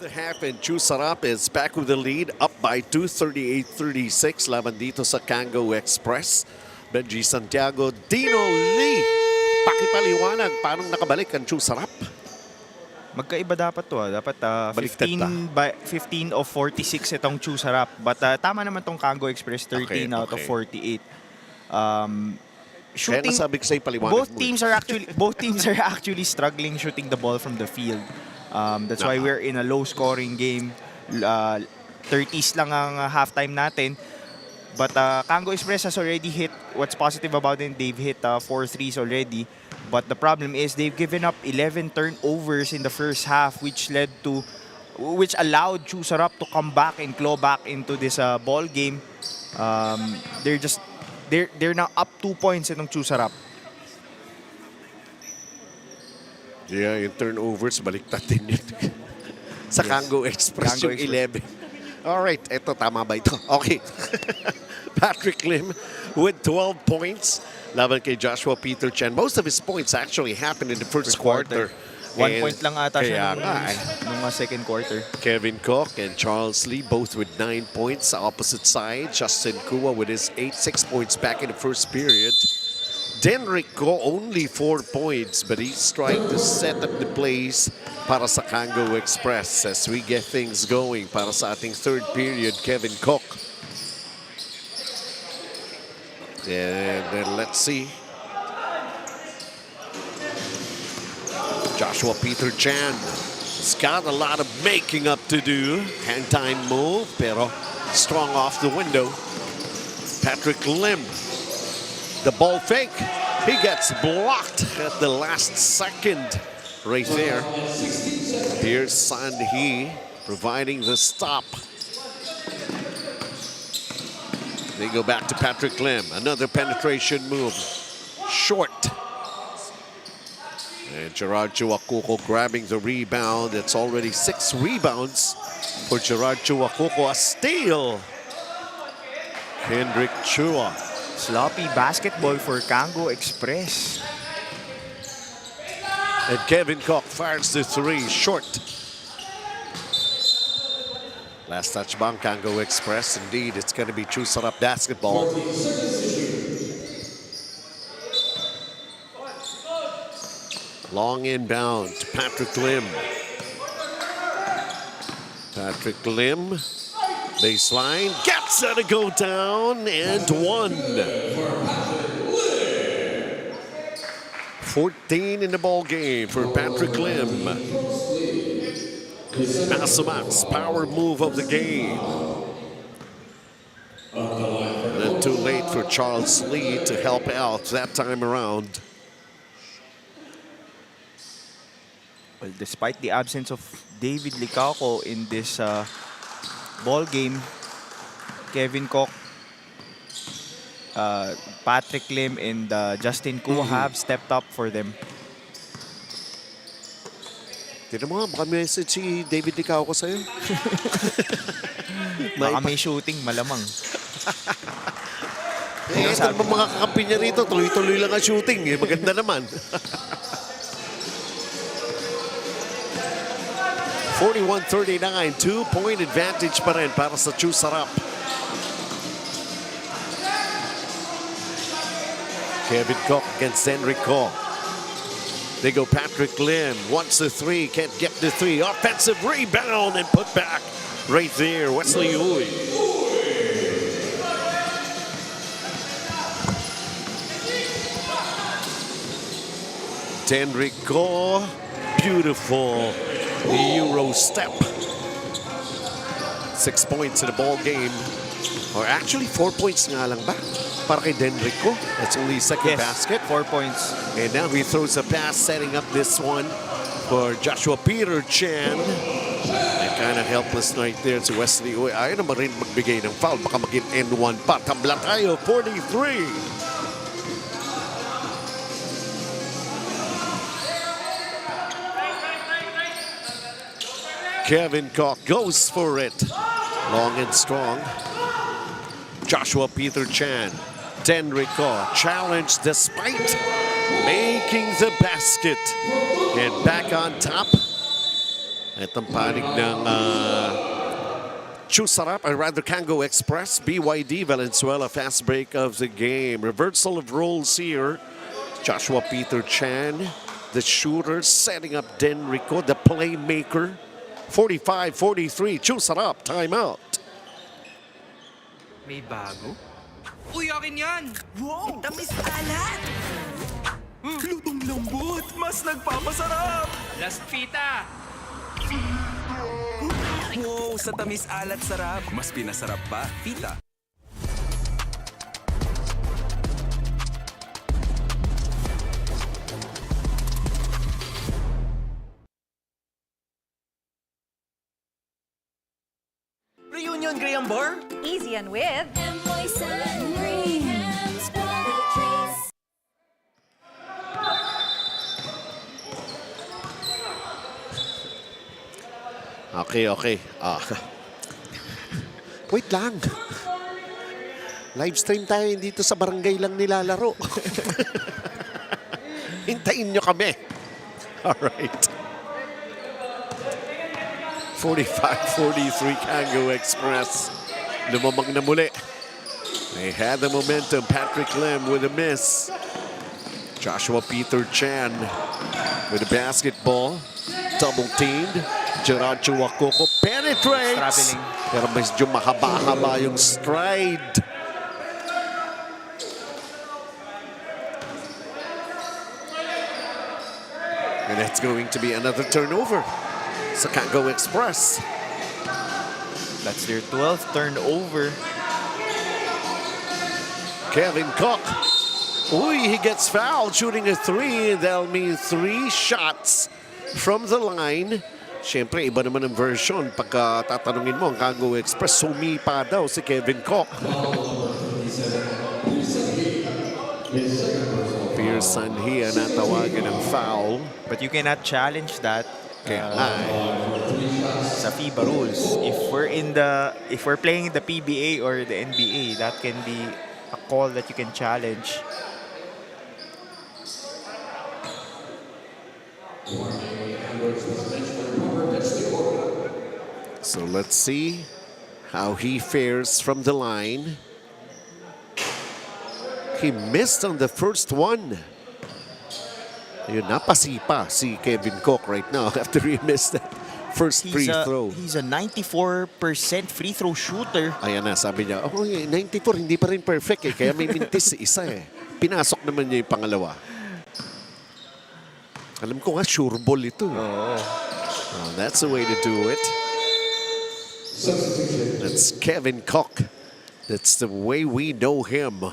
The half and Chewsarap is back with the lead, up by 2, 38-36. Laban dito sa Kango Express. Benji Santiago, Dino Lee. Pakipaliwanag, paano nakabalik ang Chewsarap? Magkaiba dapat to. Dapat Baliktad 15 of 46 itong Chewsarap. But tama naman tong Kango Express, 13 out of 48. Kaya nasabi ko sa'yo, paliwanag both mo. teams are actually struggling shooting the ball from the field. That's why we're in a low-scoring game. 30s lang ang halftime natin. But Kango Express has already hit, what's positive about them, they've hit 4 threes already. But the problem is they've given up 11 turnovers in the first half, which allowed Chewsarap to come back and claw back into this ball game. They're just they're now up 2 points itong Chewsarap. Yeah, yung turnovers, baliktad din yun. Sa Yes. Kango Express Kango yung Express. 11. Alright, eto, tama ba ito? Okay. Patrick Lim with 12 points. Laban kay Joshua Peter Chan. Most of his points actually happened in the first quarter. 1 And point lang ata siya kaya nga, eh. nung second quarter. Kevin Koch and Charles Lee both with 9 points. Sa opposite side, Justin Kua with his 6 points back in the first period. Denrico only 4 points, but he's trying to set up the plays para sa Kango Express as we get things going para sa ating third period. Kevin Koch. And then let's see. Joshua Peter Chan has got a lot of making up to do. Hand time move, pero strong off the window. Patrick Lim. The ball fake. He gets blocked at the last second right there. Here's Sandhi providing the stop. They go back to Patrick Lim. Another penetration move. Short. And Gerard Chuacuco grabbing the rebound. It's already 6 rebounds for Gerard Chuacuco. A steal. Kendrick Chua. Sloppy basketball for Kango Express. And Kevin Koch fires the 3 short. Last touch bang Kango Express. Indeed, it's going to be Chewsarap basketball. Long inbound to Patrick Lim. Patrick Lim, baseline, gets it to go down and 1. 14 in the ball game for Patrick Lim. Masamak's power move of the game. And then too late for Charles Lee to help out that time around. Well, despite the absence of David Licauco in this ball game, Kevin Koch, Patrick Lim, and Justin Kua have stepped up for them. Tignan mo nga, baka message si David Licauco sa'yo. Baka may shooting, malamang. Eh, ito naman mga kakampi niya rito, tuloy-tuloy lang ang shooting. Eh. Maganda naman. 41-39, 2-point advantage pa rin para sa Chewsarap. Kevin Koch against Enrico. They go Patrick Lim, wants the 3, can't get the 3. Offensive rebound and put back right there. Wesley Uy. Enrico, beautiful Euro step. 6 points in the ball game. Or actually 4 points nga lang ba? Para kay Denrico. That's only his second basket. 4 points. And now he throws a pass, setting up this one for Joshua Peter Chan. And kind of helpless right there to Wesley Uy. Ayaw naman rin magbigay ng foul. Baka maging N1 pa. Tabla tayo, 43. Kevin Koch goes for it. Long and strong. Joshua Peter Chan. Denrico challenged despite making the basket. And back on top. Itong panig ng Chewsarap, or rather Kango Express. BYD Valenzuela fast break of the game. Reversal of roles here. Joshua Peter Chan, the shooter, setting up Denrico, the playmaker. 45-43, Chewsarap, timeout. May bago? Uy, akin yan! Wow! Tamis alat! Lutong lambot! Mas nagpapasarap! Last pita! Wow, sa tamis alat sarap. Mas pinasarap pa, pita. Reunion Graham Bar? Easy and with Moist and cream. Okay, okay. Wait lang. Live stream tayo, dito sa barangay lang nilalaro. Hintayin nyo kami. Alright. 45-43 Kango Express. Lumamang na muli. They had the momentum. Patrick Lim with a miss. Joshua Peter Chan with a basketball. Double teamed. Gerard Chuakoko penetrates. Traveling. Pero medyo mahaba-haba yung stride. And it's going to be another turnover sa Kango Express. That's their 12th turnover. Kevin Cook. Uy, he gets fouled shooting a three. That'll mean 3 shots from the line. Siyempre, iba naman ang version. Pagka tatanungin mo ang Kango Express, sumipa daw si Kevin Cook. Pearson here natawagan ng foul. But you cannot challenge that. Kaya Sa FIBA rules. If we're playing in the PBA or the NBA, that can be a call that you can challenge. So let's see how he fares from the line. He missed on the first one. Ayun, napasipa si Kevin Cook right now after he missed that first free throw. He's a 94% free throw shooter. Ayan na, sabi niya, oh, 94, hindi pa rin perfect eh. Kaya may mintis isa eh. Pinasok naman niya yung pangalawa. Alam ko nga, sure ball ito. Oh, that's the way to do it. That's Kevin Cook. That's the way we know him.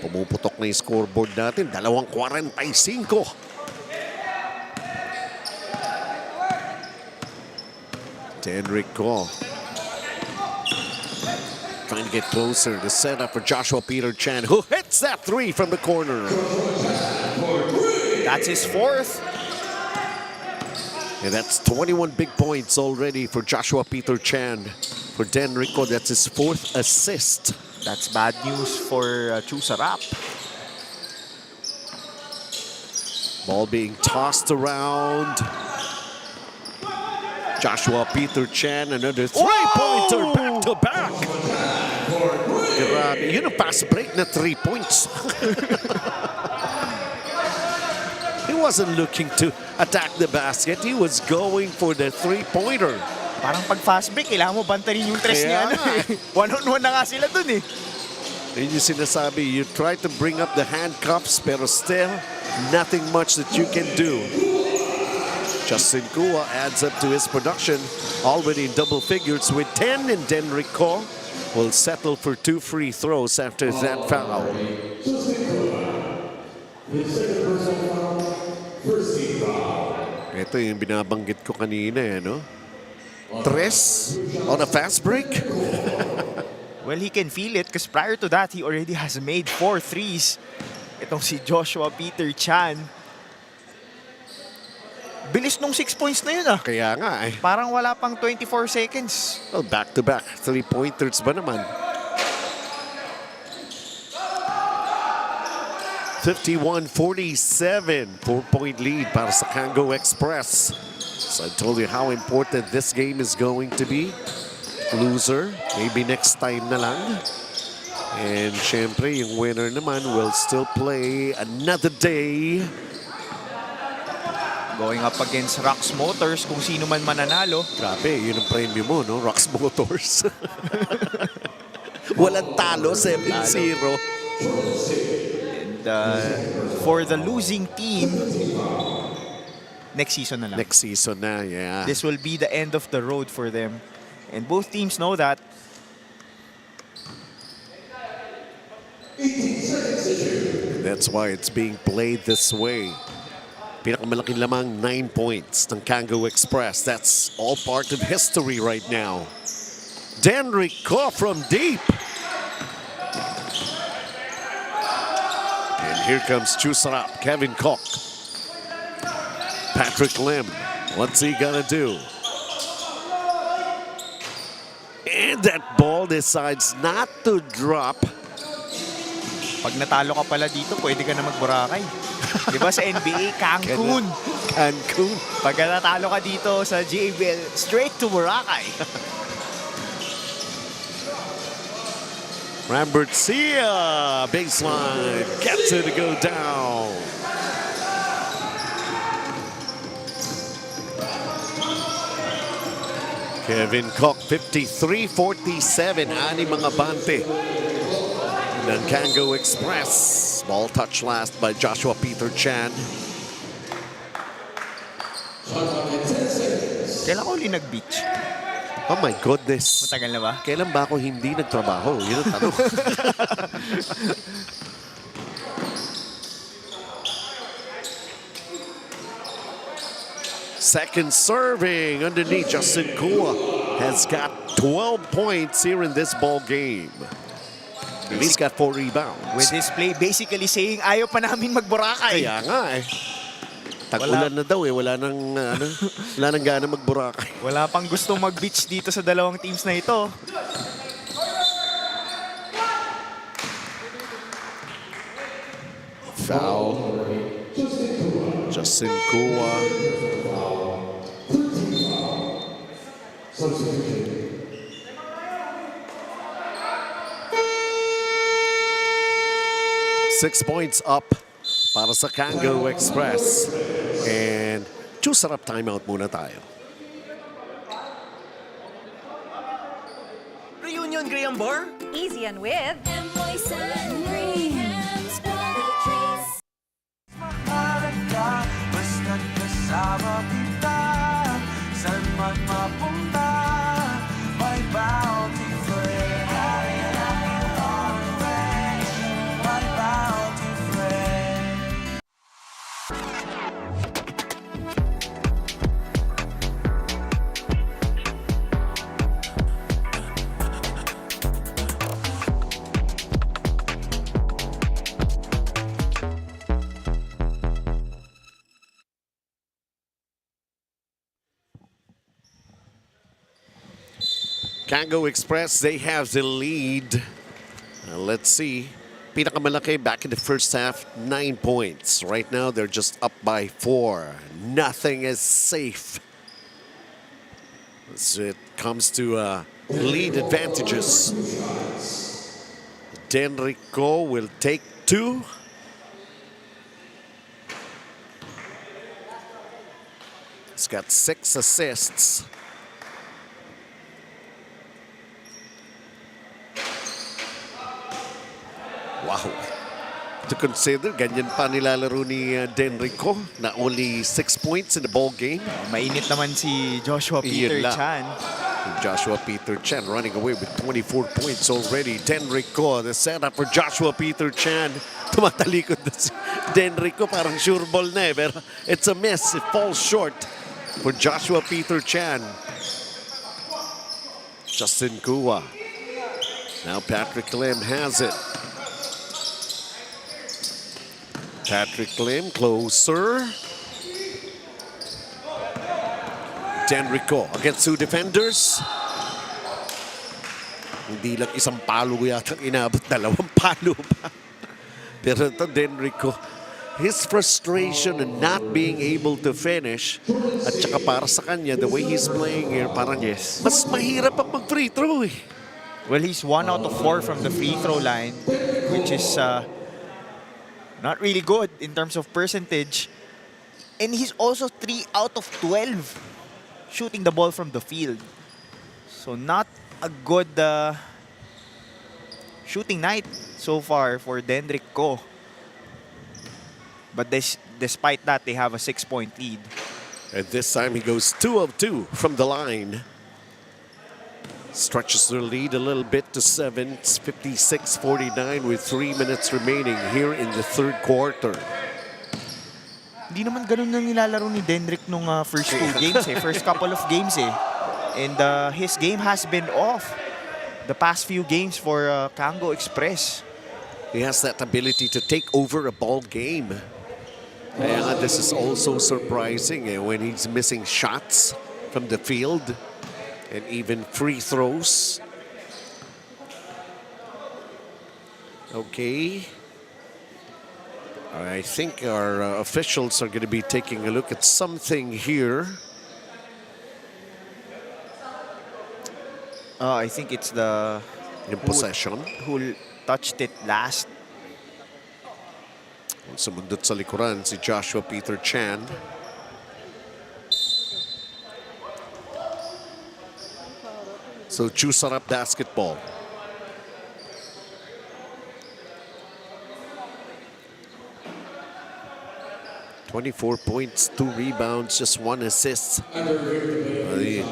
Pumuputok na yung scoreboard natin. 2:45. Enrico. Trying to get closer to set up for Joshua Peter Chan, who hits that 3 from the corner. That's his 4th. And that's 21 big points already for Joshua Peter Chan. For Denrico, that's his 4th assist. That's bad news for Chewsarap. Ball being tossed around. Joshua Peter Chan, another 3-pointer back-to-back. Grabe. Yun ang fast break na 3 points. He wasn't looking to attack the basket. He was going for the 3-pointer. Parang pag fast break, kailangan mo bantarin yung tres niya. One-on-one na nga sila dun eh. Yun yung sinasabi, you try to bring up the handcuffs, pero still, nothing much that you can do. Justin Kua adds up to his production, already in double figures with 10, and Denrico will settle for 2 free throws after that foul. Ito yung binabanggit ko kanina, no? 3 on a fast break. Well, he can feel it because prior to that, he already has made 4 threes. Itong si Joshua Peter Chan. Bilis nung 6 points na yun ah. Kaya nga eh. Parang wala pang 24 seconds. Well, back-to-back 3-pointers ba naman? 51-47. 4-point lead para sa Kango Express. So I told you how important this game is going to be. Loser, maybe next time na lang. And syempre, yung winner naman will still play another day. Going up against Rox Motors, kung sino man mananalo. Grabe, yun ang premium mo, no? Rox Motors. Walang talo, 7-0. And for the losing team, next season na lang. Next season na, yeah. This will be the end of the road for them. And both teams know that. That's why it's being played this way. Pinakamalaking lamang 9 points ng Kango Express. That's all part of history right now. Denrico from deep. And here comes Chewsarap, Kevin Cook. Patrick Lim, what's he gonna do? ball, decides not to drop. Pag natalo ka pala dito, pwede ka na mag-Boracay. Di ba sa NBA, Cancun. Cancun. Pag natalo ka dito sa GABL, straight to Boracay. Rambert Sia, baseline, gets it to go down. Kevin Koch, 53-47, ani mga bante ng Kango Express. Ball touch last by Joshua Peter Chan. Kailan ko ulit nag-beach? Oh my goodness. Matagal na ba? Kailan ba ako hindi nagtrabaho? Yun ang tanong. Second serving underneath. Justin Kua has got 12 points here in this ball game. And he's got 4 rebounds. With this play, basically saying, ayaw pa namin mag-Boracay. Kaya nga eh. Tag-ulan na daw eh. Wala nang gana mag-Boracay. Wala pang gustong mag-beach dito sa dalawang teams na ito. Foul. Justin Kua. Six points up para sa Kango Express. And Chewsarap timeout muna tayo. Reunion Graham Bar? Easy and with Basta't kasama kita, saan man mapunta, may bounty friend. My bounty friend. Kango Express, they have the lead. Let's see. Pinakamalaki back in the first half, 9 points. Right now, they're just up by 4. Nothing is safe. As it comes to lead advantages. Denrico will take 2. He's got 6 assists. Wow. To consider, ganyan pa nilalaro ni Denrico na only 6 points in the ball game. Mainit naman si Joshua Peter Yun lang. Chan. Joshua Peter Chan running away with 24 points already. Denrico, the setup for Joshua Peter Chan. Tumatalikod na si Denrico, parang sure ball na eh. Pero it's a miss. It falls short for Joshua Peter Chan. Justin Kua. Now Patrick Lim has it. Patrick Lim closer. Denrico against 2 defenders. Hindi lang isang palo yata inabot, 2 palo pa. Pero ito Denrico, his frustration and not being able to finish at saka para sa kanya, the way he's playing here, parang Yes. mas mahirap ang mag-free throw eh. Well, he's 1 out of 4 from the free throw line, which is not really good in terms of percentage. And he's also 3 out of 12 shooting the ball from the field. So not a good shooting night so far for Denrico. But despite that, they have a 6-point lead. And this time he goes 2 of 2 from the line. Stretches their lead a little bit to 7. It's 56-49 with 3 minutes remaining here in the third quarter. Hindi naman ganun na nilalaro ni Denric nung first 2 games eh. First couple of games eh. And his game has been off the past few games for Kango Express. He has that ability to take over a ball game. And this is also surprising when he's missing shots from the field and even free throws. Okay. I think our officials are going to be taking a look at something here. I think it's the In possession. who touched it last. Sumundot sa likuran si Joshua Peter Chan. So Chewsarap basketball. "24 points, 2 rebounds, just 1 assist." The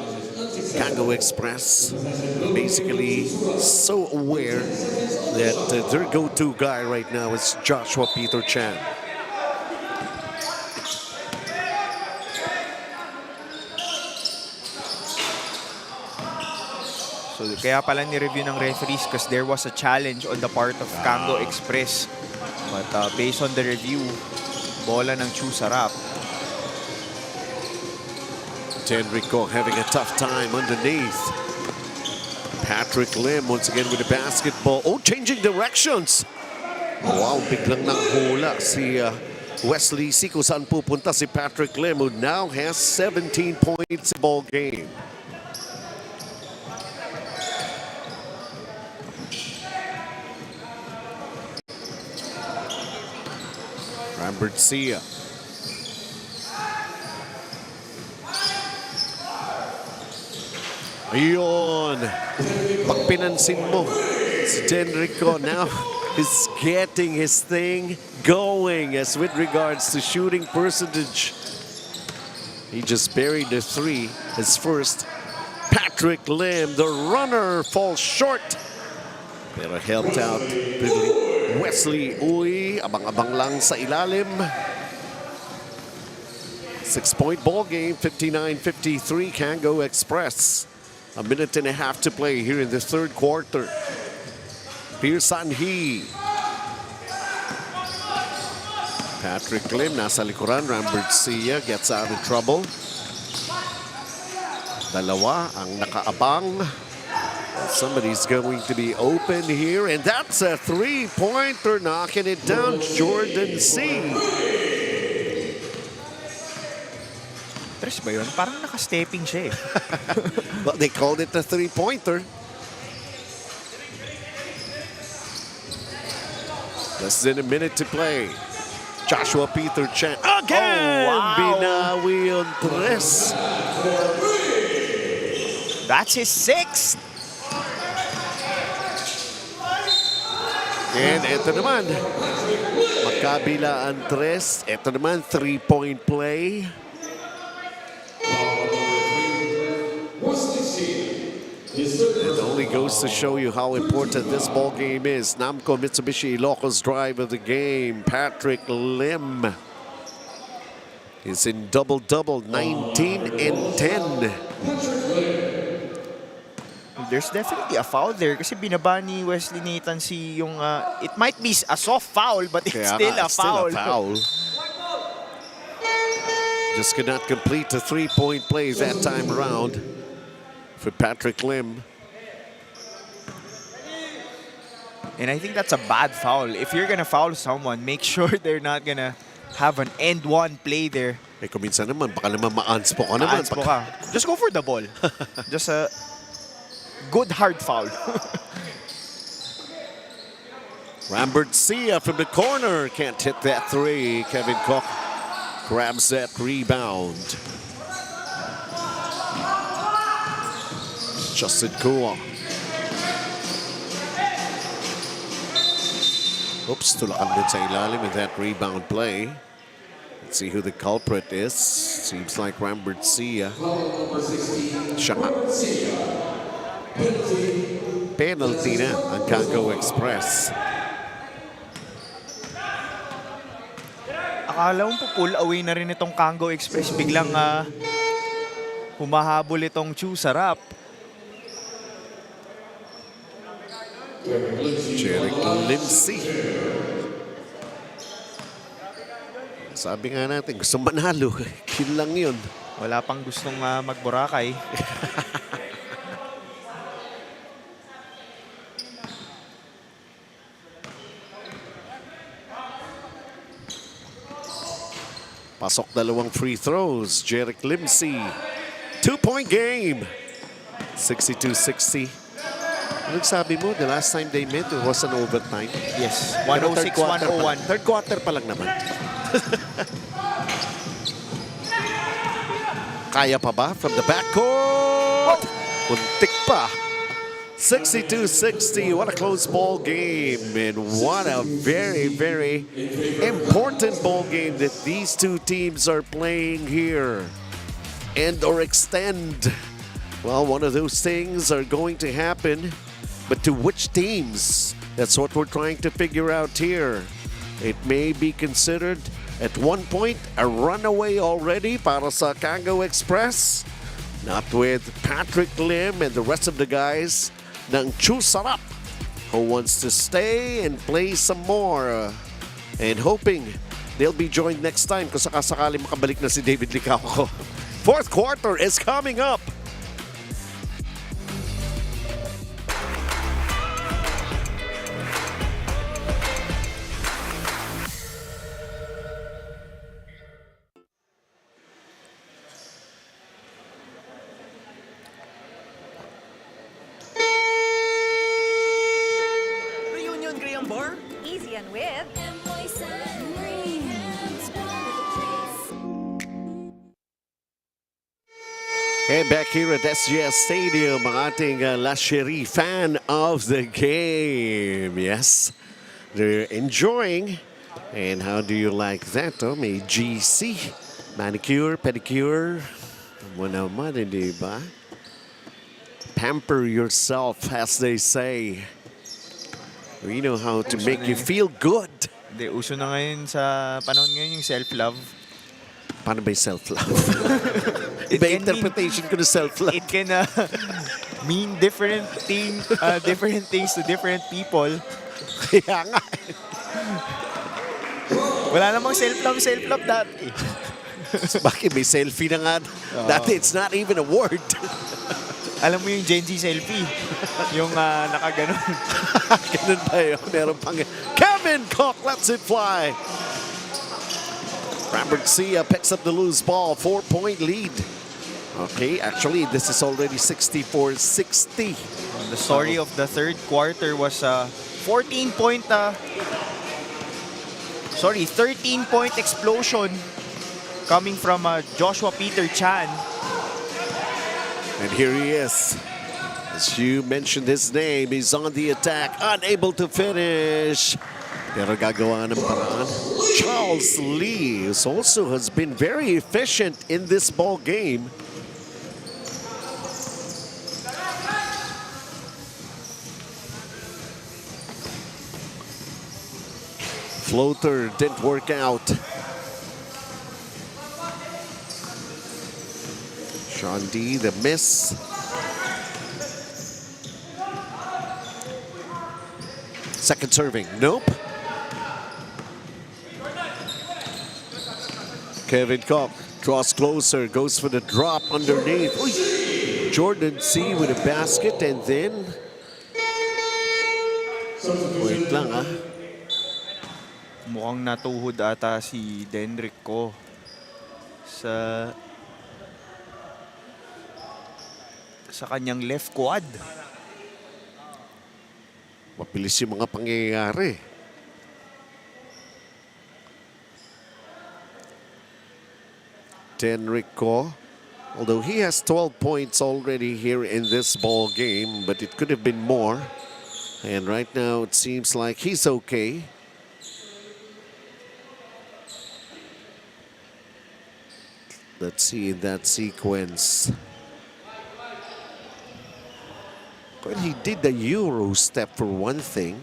Kango Express basically so aware that their go-to guy right now is Joshua Peter Chan. So kaya pala ni-review ng referees because there was a challenge on the part of Kango Express. But based on the review, bola ng Chewsarap. Tenrico having a tough time underneath. Patrick Lim once again with the basketball. Oh, changing directions. Wow, biglang nanghula si Wesley C. Kung saan pupunta si Patrick Lim, who now has 17 points in ball game. Rambert Sia. Ayun. Pag pinansin mo, si Tenrico now is getting his thing going as with regards to shooting percentage. He just buried the 3, his first. Patrick Lim, the runner, falls short. Pero helped out Wesley Uy. Abang-abang lang sa ilalim. 6-point ball game, 59-53 Kango Express. A minute and a half to play here in the third quarter. Pearson He. Patrick Lim nasa likuran. Rambert Sia gets out of trouble. Dalawa ang nakaabang. Somebody's going to be open here, and that's a 3-pointer, knocking it down. Jordan C. Tres ba yun? Parang naka-stepping siya eh. But they called it a 3-pointer. Less than a minute to play. Joshua Peter Chan again. Oh, wow. Binawi on 3. That's his 6th. And ito naman, magkabila ang 3. Ito naman, 3-point play. It only goes to show you how important this ball game is. Namco Mitsubishi Ilocos drive of the game. Patrick Lim is in double-double, 19 and 10. There's definitely a foul there kasi binaba ni Wesley Nathan si yung it might be a soft foul but it's Kaya still nga, a foul. foul. Just could not complete the 3-point play that time around for Patrick Lim. And I think that's a bad foul. If you're gonna foul someone, make sure they're not gonna have an end one play there. Eh kung minsan naman, baka naman ma-anspo ka naman. Anspo ka. Just go for the ball. Just a good hard foul. Rambert Sia from the corner. Can't hit that 3. Kevin Cook grabs that rebound. Justin Kua. Oops, tulakan din sa ilalim with that rebound play. Let's see who the culprit is. Seems like Rambert Sia. Siya nga. Penalty na ang Kango Express. Akala mo po pull away na rin itong Kango Express. Biglang humahabol itong Chewsarap. Jericho Lindsay. Sabi nga natin, gusto manalo. Yun lang yun. Wala pang gustong magburakay. Pasok dalawang free throws. Jeric Limsey. 2-point game. 62-60. Anong sabi mo? The last time they met, it was an overtime. Yes, Pero third quarter pa 106-101. lang. Third quarter pa lang naman. Kaya pa ba from the backcourt? Muntik pa. 62-60. What a close ball game. And what a very, very important ball game that these two teams are playing here. End or extend. Well, one of those things are going to happen. But to which teams? That's what we're trying to figure out here. It may be considered at one point a runaway already para sa Kango Express. Not with Patrick Lim and the rest of the guys ng Chewsarap, who wants to stay and play some more. And hoping they'll be joined next time kung sakasakali makabalik na si David Licao. Fourth quarter is coming up. Reunion Graham Bar? Easy and with And back here at SGS Stadium, ang ating La Cherie fan of the game. Yes, they're enjoying. And how do you like that? Oh, may GC, manicure, pedicure. Mo naman, hindi ba? Pamper yourself, as they say. We know how to make you feel good. Hindi, uso na ngayon sa panahon ngayon yung self-love. Paano ba yung self-love? Iba can interpretation ko ng self-love. It can mean different things to different people. Kaya nga. Wala namang self-love dati. Bakit may selfie na nga? Dati it's not even a word. Alam mo yung Gen Z selfie? Yung nakaganon. Ganun ba yun? Meron pang... Kevin Koch lets it fly. Robert Sia picks up the loose ball. 4-point lead. Okay, actually, this is already 64-60. The story of the third quarter was 13-point explosion coming from Joshua Peter Chan. And here he is. As you mentioned his name, he's on the attack, unable to finish. Pero gagawa ng paraan. Charles Lee also has been very efficient in this ball game. Floater didn't work out. Sean D, the miss. Second serving, nope. Kevin Koch draws closer, goes for the drop underneath. Uy! Jordan C with a basket and then... Wait lang ah. Mukhang natuhod ata si Denrick ko sa kanyang left quad. Mabilis yung mga pangyayari. Denrico, although he has 12 points already here in this ball game, but it could have been more. And right now it seems like he's okay. Let's see in that sequence. Well, he did the Euro step for one thing.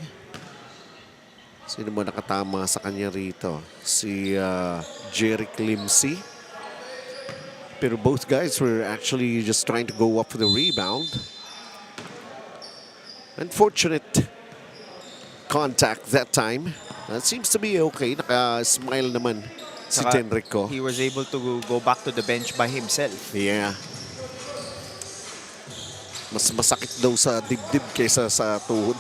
Sino mo nakatama sa kanya rito? Si Jeric Limsey. Pero both guys were actually just trying to go up for the rebound. Unfortunate contact that time. That seems to be okay. Naka-smile naman si Saka Denrico. he was able to go back to the bench by himself. Yeah. Mas masakit daw sa dibdib kaysa sa tuhod.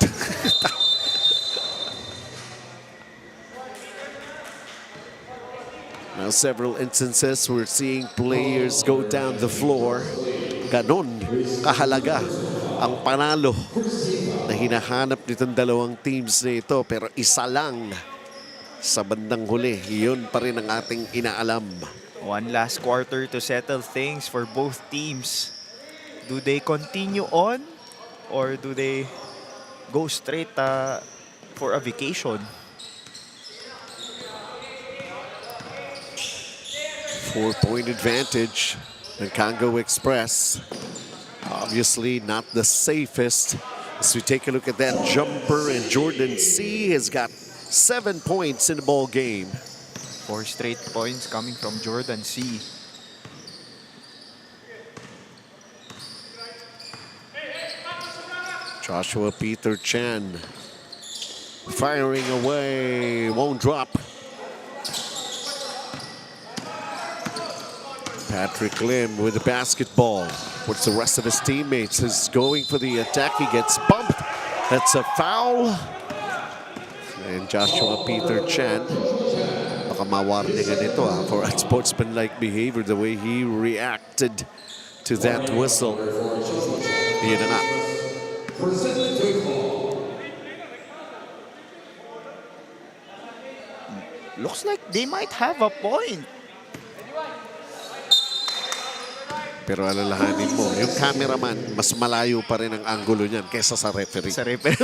Now, several instances we're seeing players go down the floor. Ganon kahalaga ang panalo na hinahanap nitong dalawang teams na ito. Pero isa lang sa bandang huli, yun pa rin ang ating inaalam. One last quarter to settle things for both teams. Do they continue on or do they go straight for a vacation? 4-point advantage ng Kango Express. Obviously not the safest. As we take a look at that jumper, and Jordan C has got 7 points in the ball game. 4 straight points coming from Jordan C. Joshua Peter Chan firing away, won't drop. Patrick Lim with the basketball. What's the rest of his teammates? Is going for the attack. He gets bumped. That's a foul. And Joshua Peter Chan, baka mawarningan ito for unsportsmanlike behavior, the way he reacted to that whistle. Yan na nga. Looks like they might have a point. Pero alalahanin mo, yung cameraman, mas malayo pa rin ang anggulo niyan kaysa sa referee. Sa referee.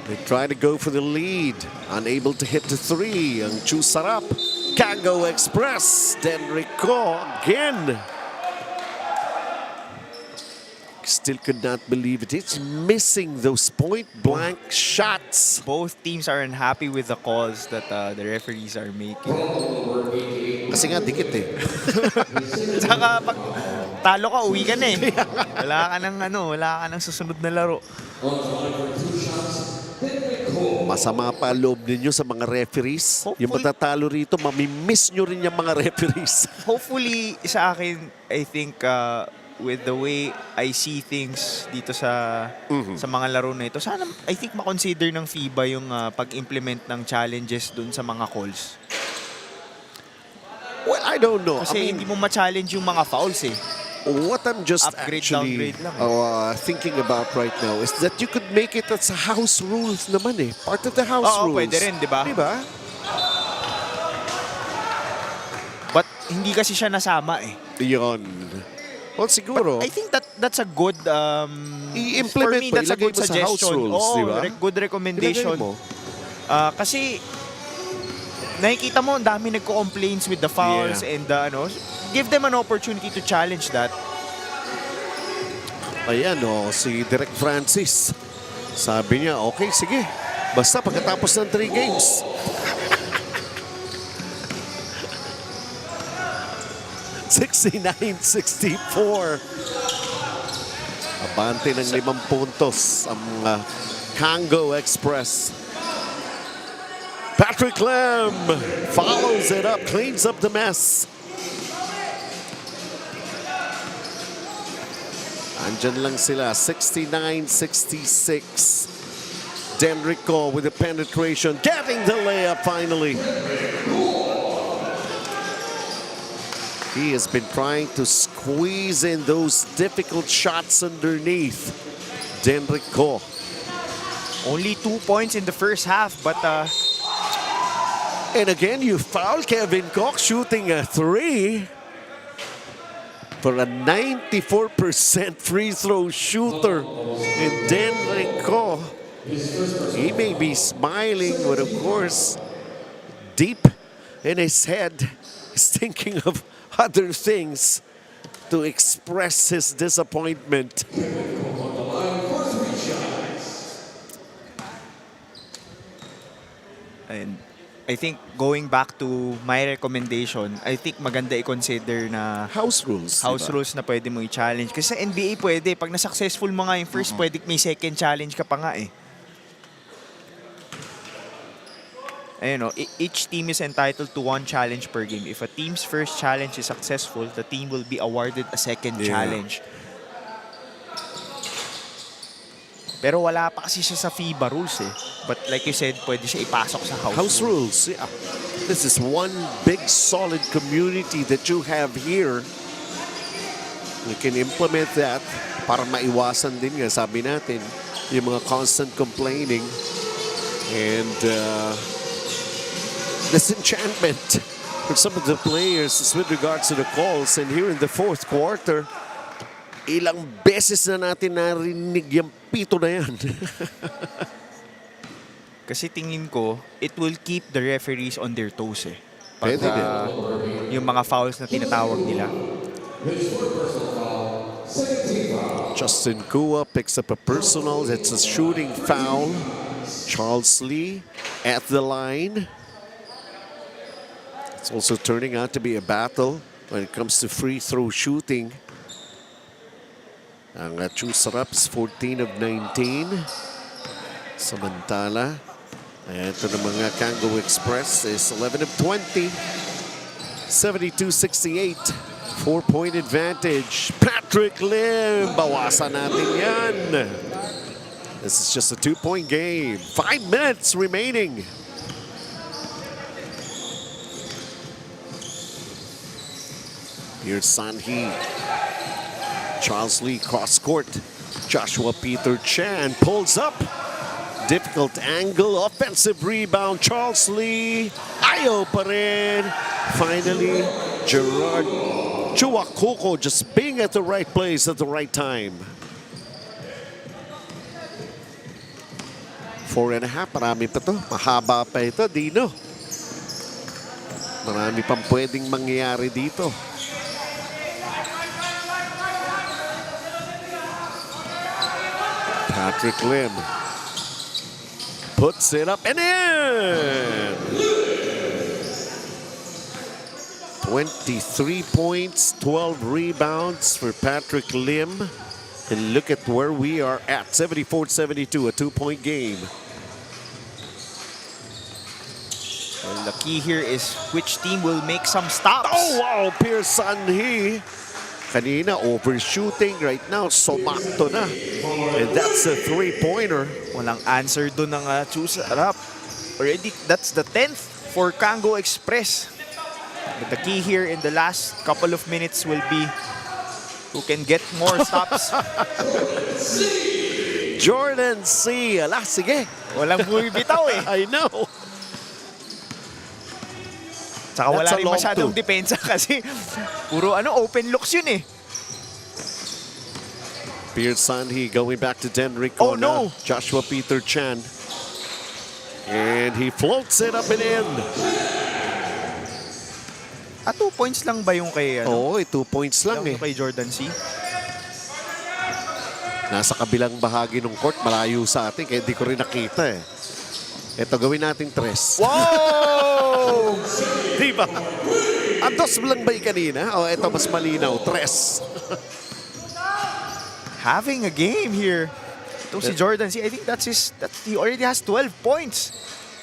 They try to go for the lead. Unable to hit the three. Ang Chewsarap. Kango Express. Denrico again. Still could not believe it. It's missing those point-blank shots. Both teams are unhappy with the calls that the referees are making. Kasi nga, dikit eh. Saka pag talo ka, uwi ka na eh. Wala ka ng susunod na laro. Masama pa loob ninyo sa mga referees. Yung matatalo rito, mamimiss nyo rin yung mga referees. Hopefully, sa akin, I think with the way I see things dito sa mga laro na ito, sana I think makonsider ng FIBA yung pag-implement ng challenges dun sa mga calls. Well, I don't know. Kasi hindi mo ma-challenge yung mga fouls eh. What I'm just Upgrade, actually downgrade lang thinking about right now is that you could make it as house rules naman eh. Part of the house rules. Pwede rin, di ba? Diba? But hindi kasi siya nasama eh. Yun. Well, siguro. But I think that's a good I-implement for me, mo, that's a ilagay good mo sa house suggestion. rules, Oo, diba? good recommendation. Ilagay mo. Kasi nakikita mo, ang dami nagko-complaints with the fouls and give them an opportunity to challenge that. Ayan si Direk Francis. Sabi niya, okay, sige. Basta pagkatapos ng 3 games. $69-64. Abante ng 5 puntos ang Kango Express. Patrick Lim follows it up, cleans up the mess. Andyan lang sila, 69-66. Denrico with the penetration, getting the layup finally. He has been trying to squeeze in those difficult shots underneath. Denrico. Only 2 points in the first half, but And again, you foul Kevin Koch shooting a 3 for a 94% free throw shooter. And Denrico, he may be smiling, but of course, deep in his head, is thinking of other things to express his disappointment. and I think going back to my recommendation, I think maganda i-consider na House rules. house diba? rules na pwede mo i-challenge. Kasi sa NBA pwede, pag na-successful mo nga yung first, pwede may second challenge ka pa nga eh. Ayun, each team is entitled to 1 challenge per game. If a team's first challenge is successful, the team will be awarded a second challenge. Pero wala pa kasi siya sa FIBA rules eh. But like you said, pwede siya ipasok sa House rules, yeah. This is one big solid community that you have here. You can implement that para maiwasan din nga, sabi natin, yung mga constant complaining and disenchantment for some of the players with regards to the calls. And here in the fourth quarter, ilang beses na natin narinig yung pito na yan. Kasi tingin ko, it will keep the referees on their toes eh. Pwede din. Yung mga fouls na tinatawag nila. Justin Kua picks up a personal. That's a shooting foul. Charles Lee at the line. It's also turning out to be a battle when it comes to free throw shooting. Ang Chewsarap is 14 of 19. Samantala, ito ng mga Kango Express is 11 of 20. 72-68. 4-point advantage. Patrick Lim. Bawasan natin yan. This is just a 2-point game. 5 minutes remaining. Here's Sanhee. Charles Lee cross court. Joshua Peter Chan pulls up. Difficult angle. Offensive rebound. Charles Lee. Ayaw pa rin. Finally, Gerard Chuakoko just being at the right place at the right time. 4.5. Marami pa to. Mahaba pa ito, Dino. Marami pang pwedeng mangyayari dito. Patrick Lim puts it up and in. 23 points, 12 rebounds for Patrick Lim. And look at where we are at, 74-72, a 2-point game. Well, the key here is which team will make some stops. Oh, wow, Pearson he. Kanina, overshooting. Right now, somakto na. And that's a 3-pointer. Walang answer doon ng Chewsarap. Already, that's the 10th for Kango Express. But the key here in the last couple of minutes will be who can get more stops. Jordan C. Ala, sige. Walang bumibitaw eh. I know. Saka wala That's a rin long masyadong two. depensa kasi puro open looks yun eh. Pearson he going back to Denrick. Oh, no. Joshua Peter Chan. And he floats it up and in. 2 points lang ba yung kay Oo, 2 points lang eh. yung kay Jordan C? Nasa kabilang bahagi ng court, malayo sa atin, kaya di ko rin nakita eh. Ito, gawin nating 3. Wow! Di ba? Dos lang ba yung kanina? O, ito mas malinaw, 3. Having a game here. Itong si Jordan C, I think he already has 12 points.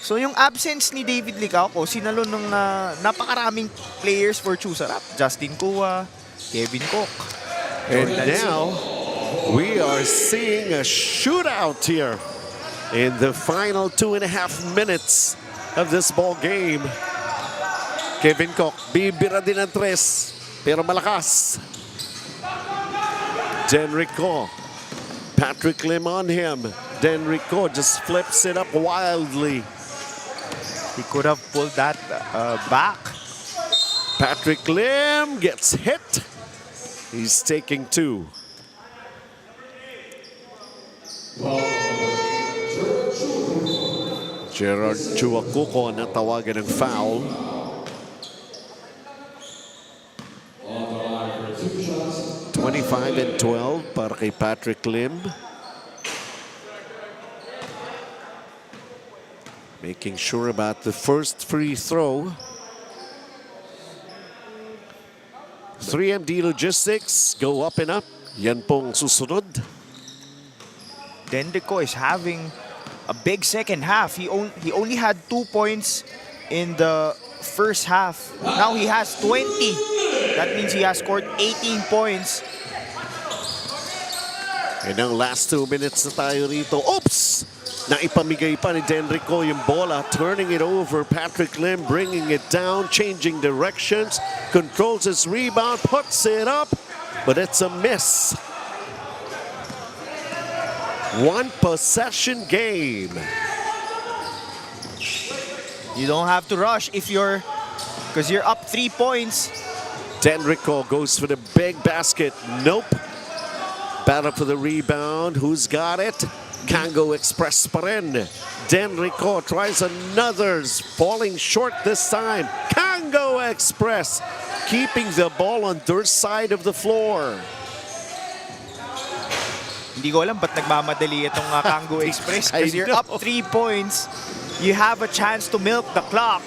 So yung absence ni David Licauco, sinalo ng napakaraming players for Chewsarap. Justin Kua, Kevin Cook. And Jordan C. now, we are seeing a shootout here in the final 2.5 minutes of this ball game. Kevin Cook, bibira din ng 3, pero malakas. Denrico, Patrick Lim on him. Denrico just flips it up wildly. He could have pulled that back. Patrick Lim gets hit. He's taking 2. Gerard Chuakuko na tawagan ng foul. $25 and 12 para kay Patrick Lim. Making sure about the first free throw. 3MD Logistics go up and up. Yan pong susunod. Denrico is having a big second half. He only had 2 points in the first half. Now he has 20. That means he has scored 18 points. And ang last 2 minutes na tayo rito. Oops! Naipamigay pa ni Denrico yung bola. Turning it over. Patrick Lim bringing it down. Changing directions. Controls his rebound. Puts it up. But it's a miss. One possession game. You don't have to rush if you're, because you're up 3 points. Denrico goes for the big basket. Nope. Battle for the rebound. Who's got it? Kango Express pa rin. Denrico tries another. Falling short this time. Kango Express keeping the ball on their side of the floor. Hindi ko alam ba't nagmamadali itong Kango Express. I Because you're know. up 3 points. You have a chance to milk the clock.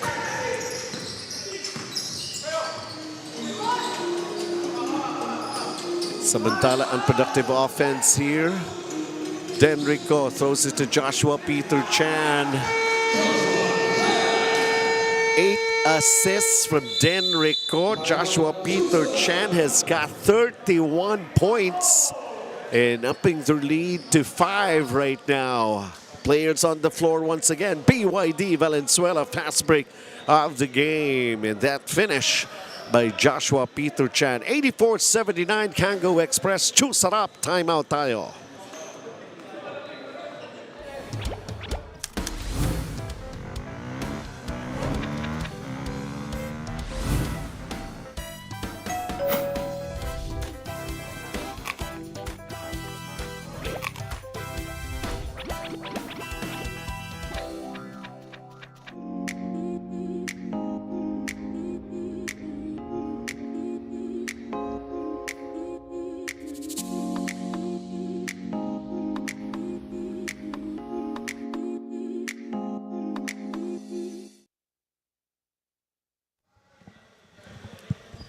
Samantala, unproductive offense here. Denrico throws it to Joshua Peter Chan. 8 assists from Denrico. Joshua Peter Chan has got 31 points and upping their lead to 5 right now. Players on the floor once again. BYD Valenzuela fast break of the game. And that finish by Joshua Peter Chan. 84-79 Kango Express. Chewsarap, timeout tayo.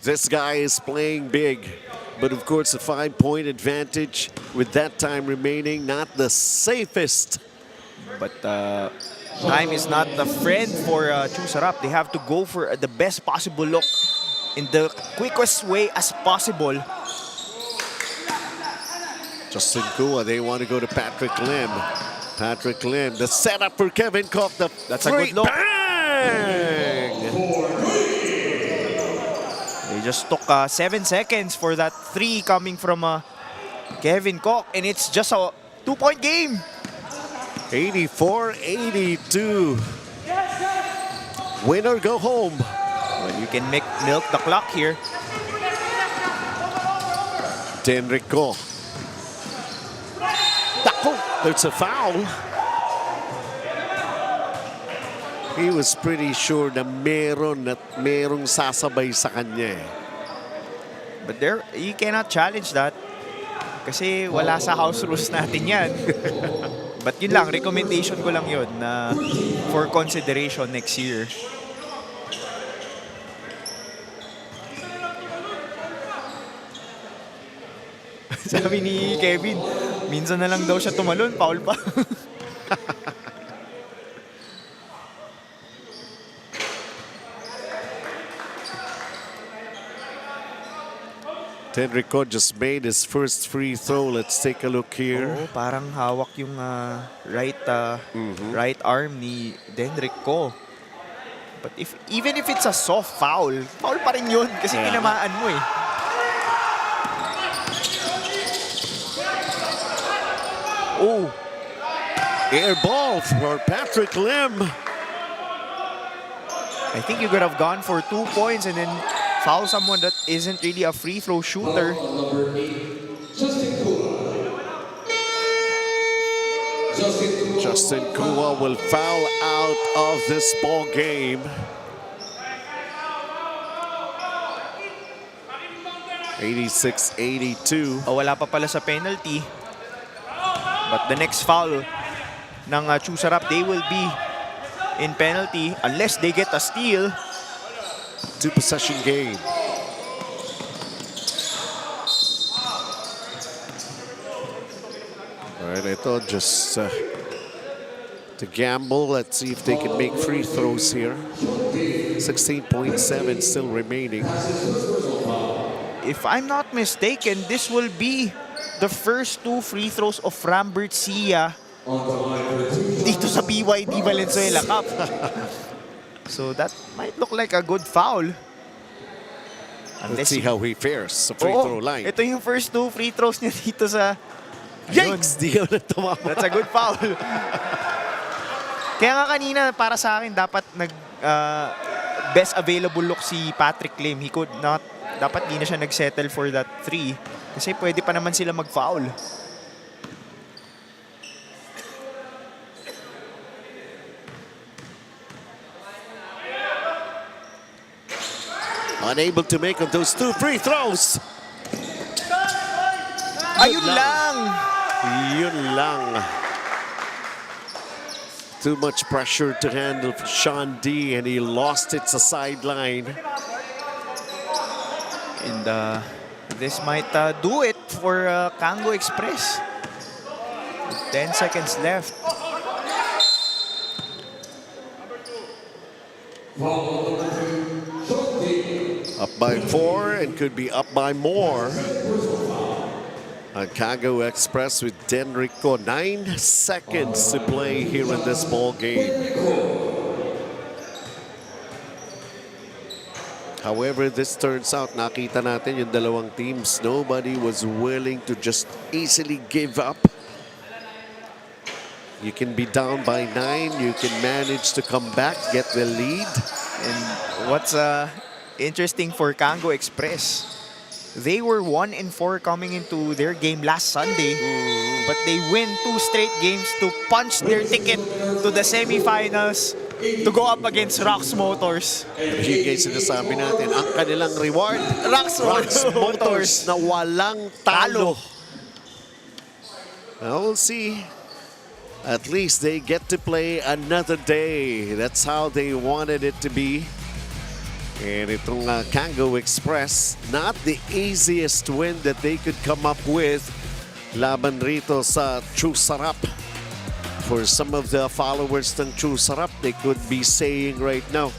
This guy is playing big, but of course a 5-point advantage with that time remaining, not the safest. But time is not a friend for Chewsarap. They have to go for the best possible look in the quickest way as possible. Justin Kua, they want to go to Patrick Lim. Patrick Lim, the setup for Kevin Koch. That's a good look. Bang! They just took 7 seconds for that 3 coming from Kevin Koch, and it's just a 2-point game. 84-82. Win or go home. Well, you can milk the clock here. Denrico. Nako, there's a foul. He was pretty sure na merong sasabay sa kanya eh. But there, you cannot challenge that. Kasi wala sa house rules natin yan. But yun lang, recommendation ko lang yun na for consideration next year. Sabi ni Kevin, minsan na lang daw siya tumalon, foul pa. Denrico just made his first free throw. Let's take a look here. Oo, parang hawak yung right arm ni Denrico. But even if it's a soft foul, foul pa rin yun kasi tinamaan mo eh. Oh, Air ball for Patrick Lim. I think you could have gone for 2 points and then foul someone that isn't really a free throw shooter. Justin Kua will foul out of this ball game. 86-82. Oh, wala pa pala sa penalty. But the next foul ng Chewsarap, they will be in penalty unless they get a steal. 2-possession game. All right, I thought just to gamble. Let's see if they can make free throws here. 16.7 still remaining. If I'm not mistaken, this will be the first 2 free throws of Rambert Sia dito sa BYD Valenzuela Cup. So that might look like a good foul. Let's see how he fares sa free throw line. Ito yung first 2 free throws niya dito sa... Ayun. Yikes! Di ka na tumama. That's a good foul. Kaya nga kanina, para sa akin, dapat best available look si Patrick Lim. He could not, dapat di na siya nagsettle for that 3. Kasi pwede pa naman sila mag-foul. Unable to make on those 2 free throws. Ayun lang! Yun lang. Too much pressure to handle for Sean D, and he lost it sa sideline. And this might do it for Kango Express. 10 seconds left. Up by 4 and could be up by more. Kango Express with Denrico, 9 seconds to play here in this ball game. However, this turns out, nakita natin yung dalawang teams, nobody was willing to just easily give up. You can be down by 9, you can manage to come back, get the lead. And what's interesting for Kango Express, they were 1-4 coming into their game last Sunday, but they win 2 straight games to punch their ticket to the semifinals to go up against Rox Motors. Yung guys, sinasabi natin, ang kanilang reward, Rox Motors na walang talo. Now we'll see. At least they get to play another day. That's how they wanted it to be. And itong Kango Express, not the easiest win that they could come up with laban rito sa Chewsarap. For some of the followers ng Chewsarap, they could be saying right now,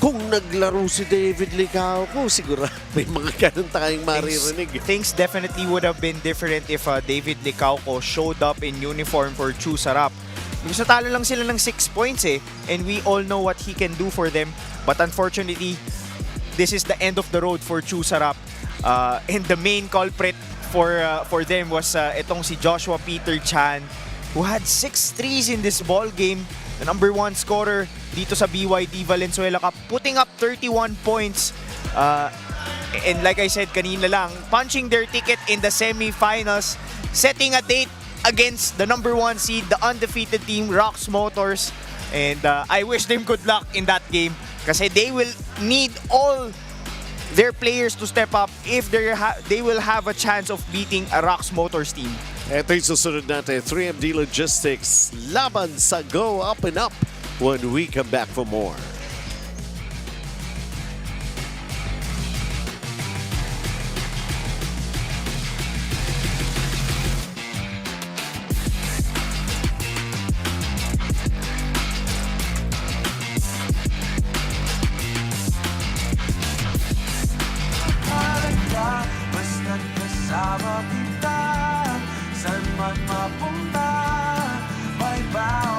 kung naglaro si David Licao, siguro may mga ganun tayong maririnig. Things definitely would have been different if David Licauco showed up in uniform for Chewsarap. Because natalo lang sila ng 6 points and we all know what he can do for them. But unfortunately, this is the end of the road for Chewsarap. And the main culprit for them was itong si Joshua Peter Chan, who had 6 threes in this ball game. The number 1 scorer dito sa BYD Valenzuela Cup, putting up 31 points. And like I said kanina lang, punching their ticket in the semifinals, setting a date against the number 1 seed, the undefeated team, Rox Motors. And I wish them good luck in that game kasi they will need all their players to step up if they will have a chance of beating a Rox Motors team. Ito yung susunod natin, 3MD Logistics, laban sa Go Up and Up when we come back for more. Basta't kasama kita, saan man mapunta, may bawat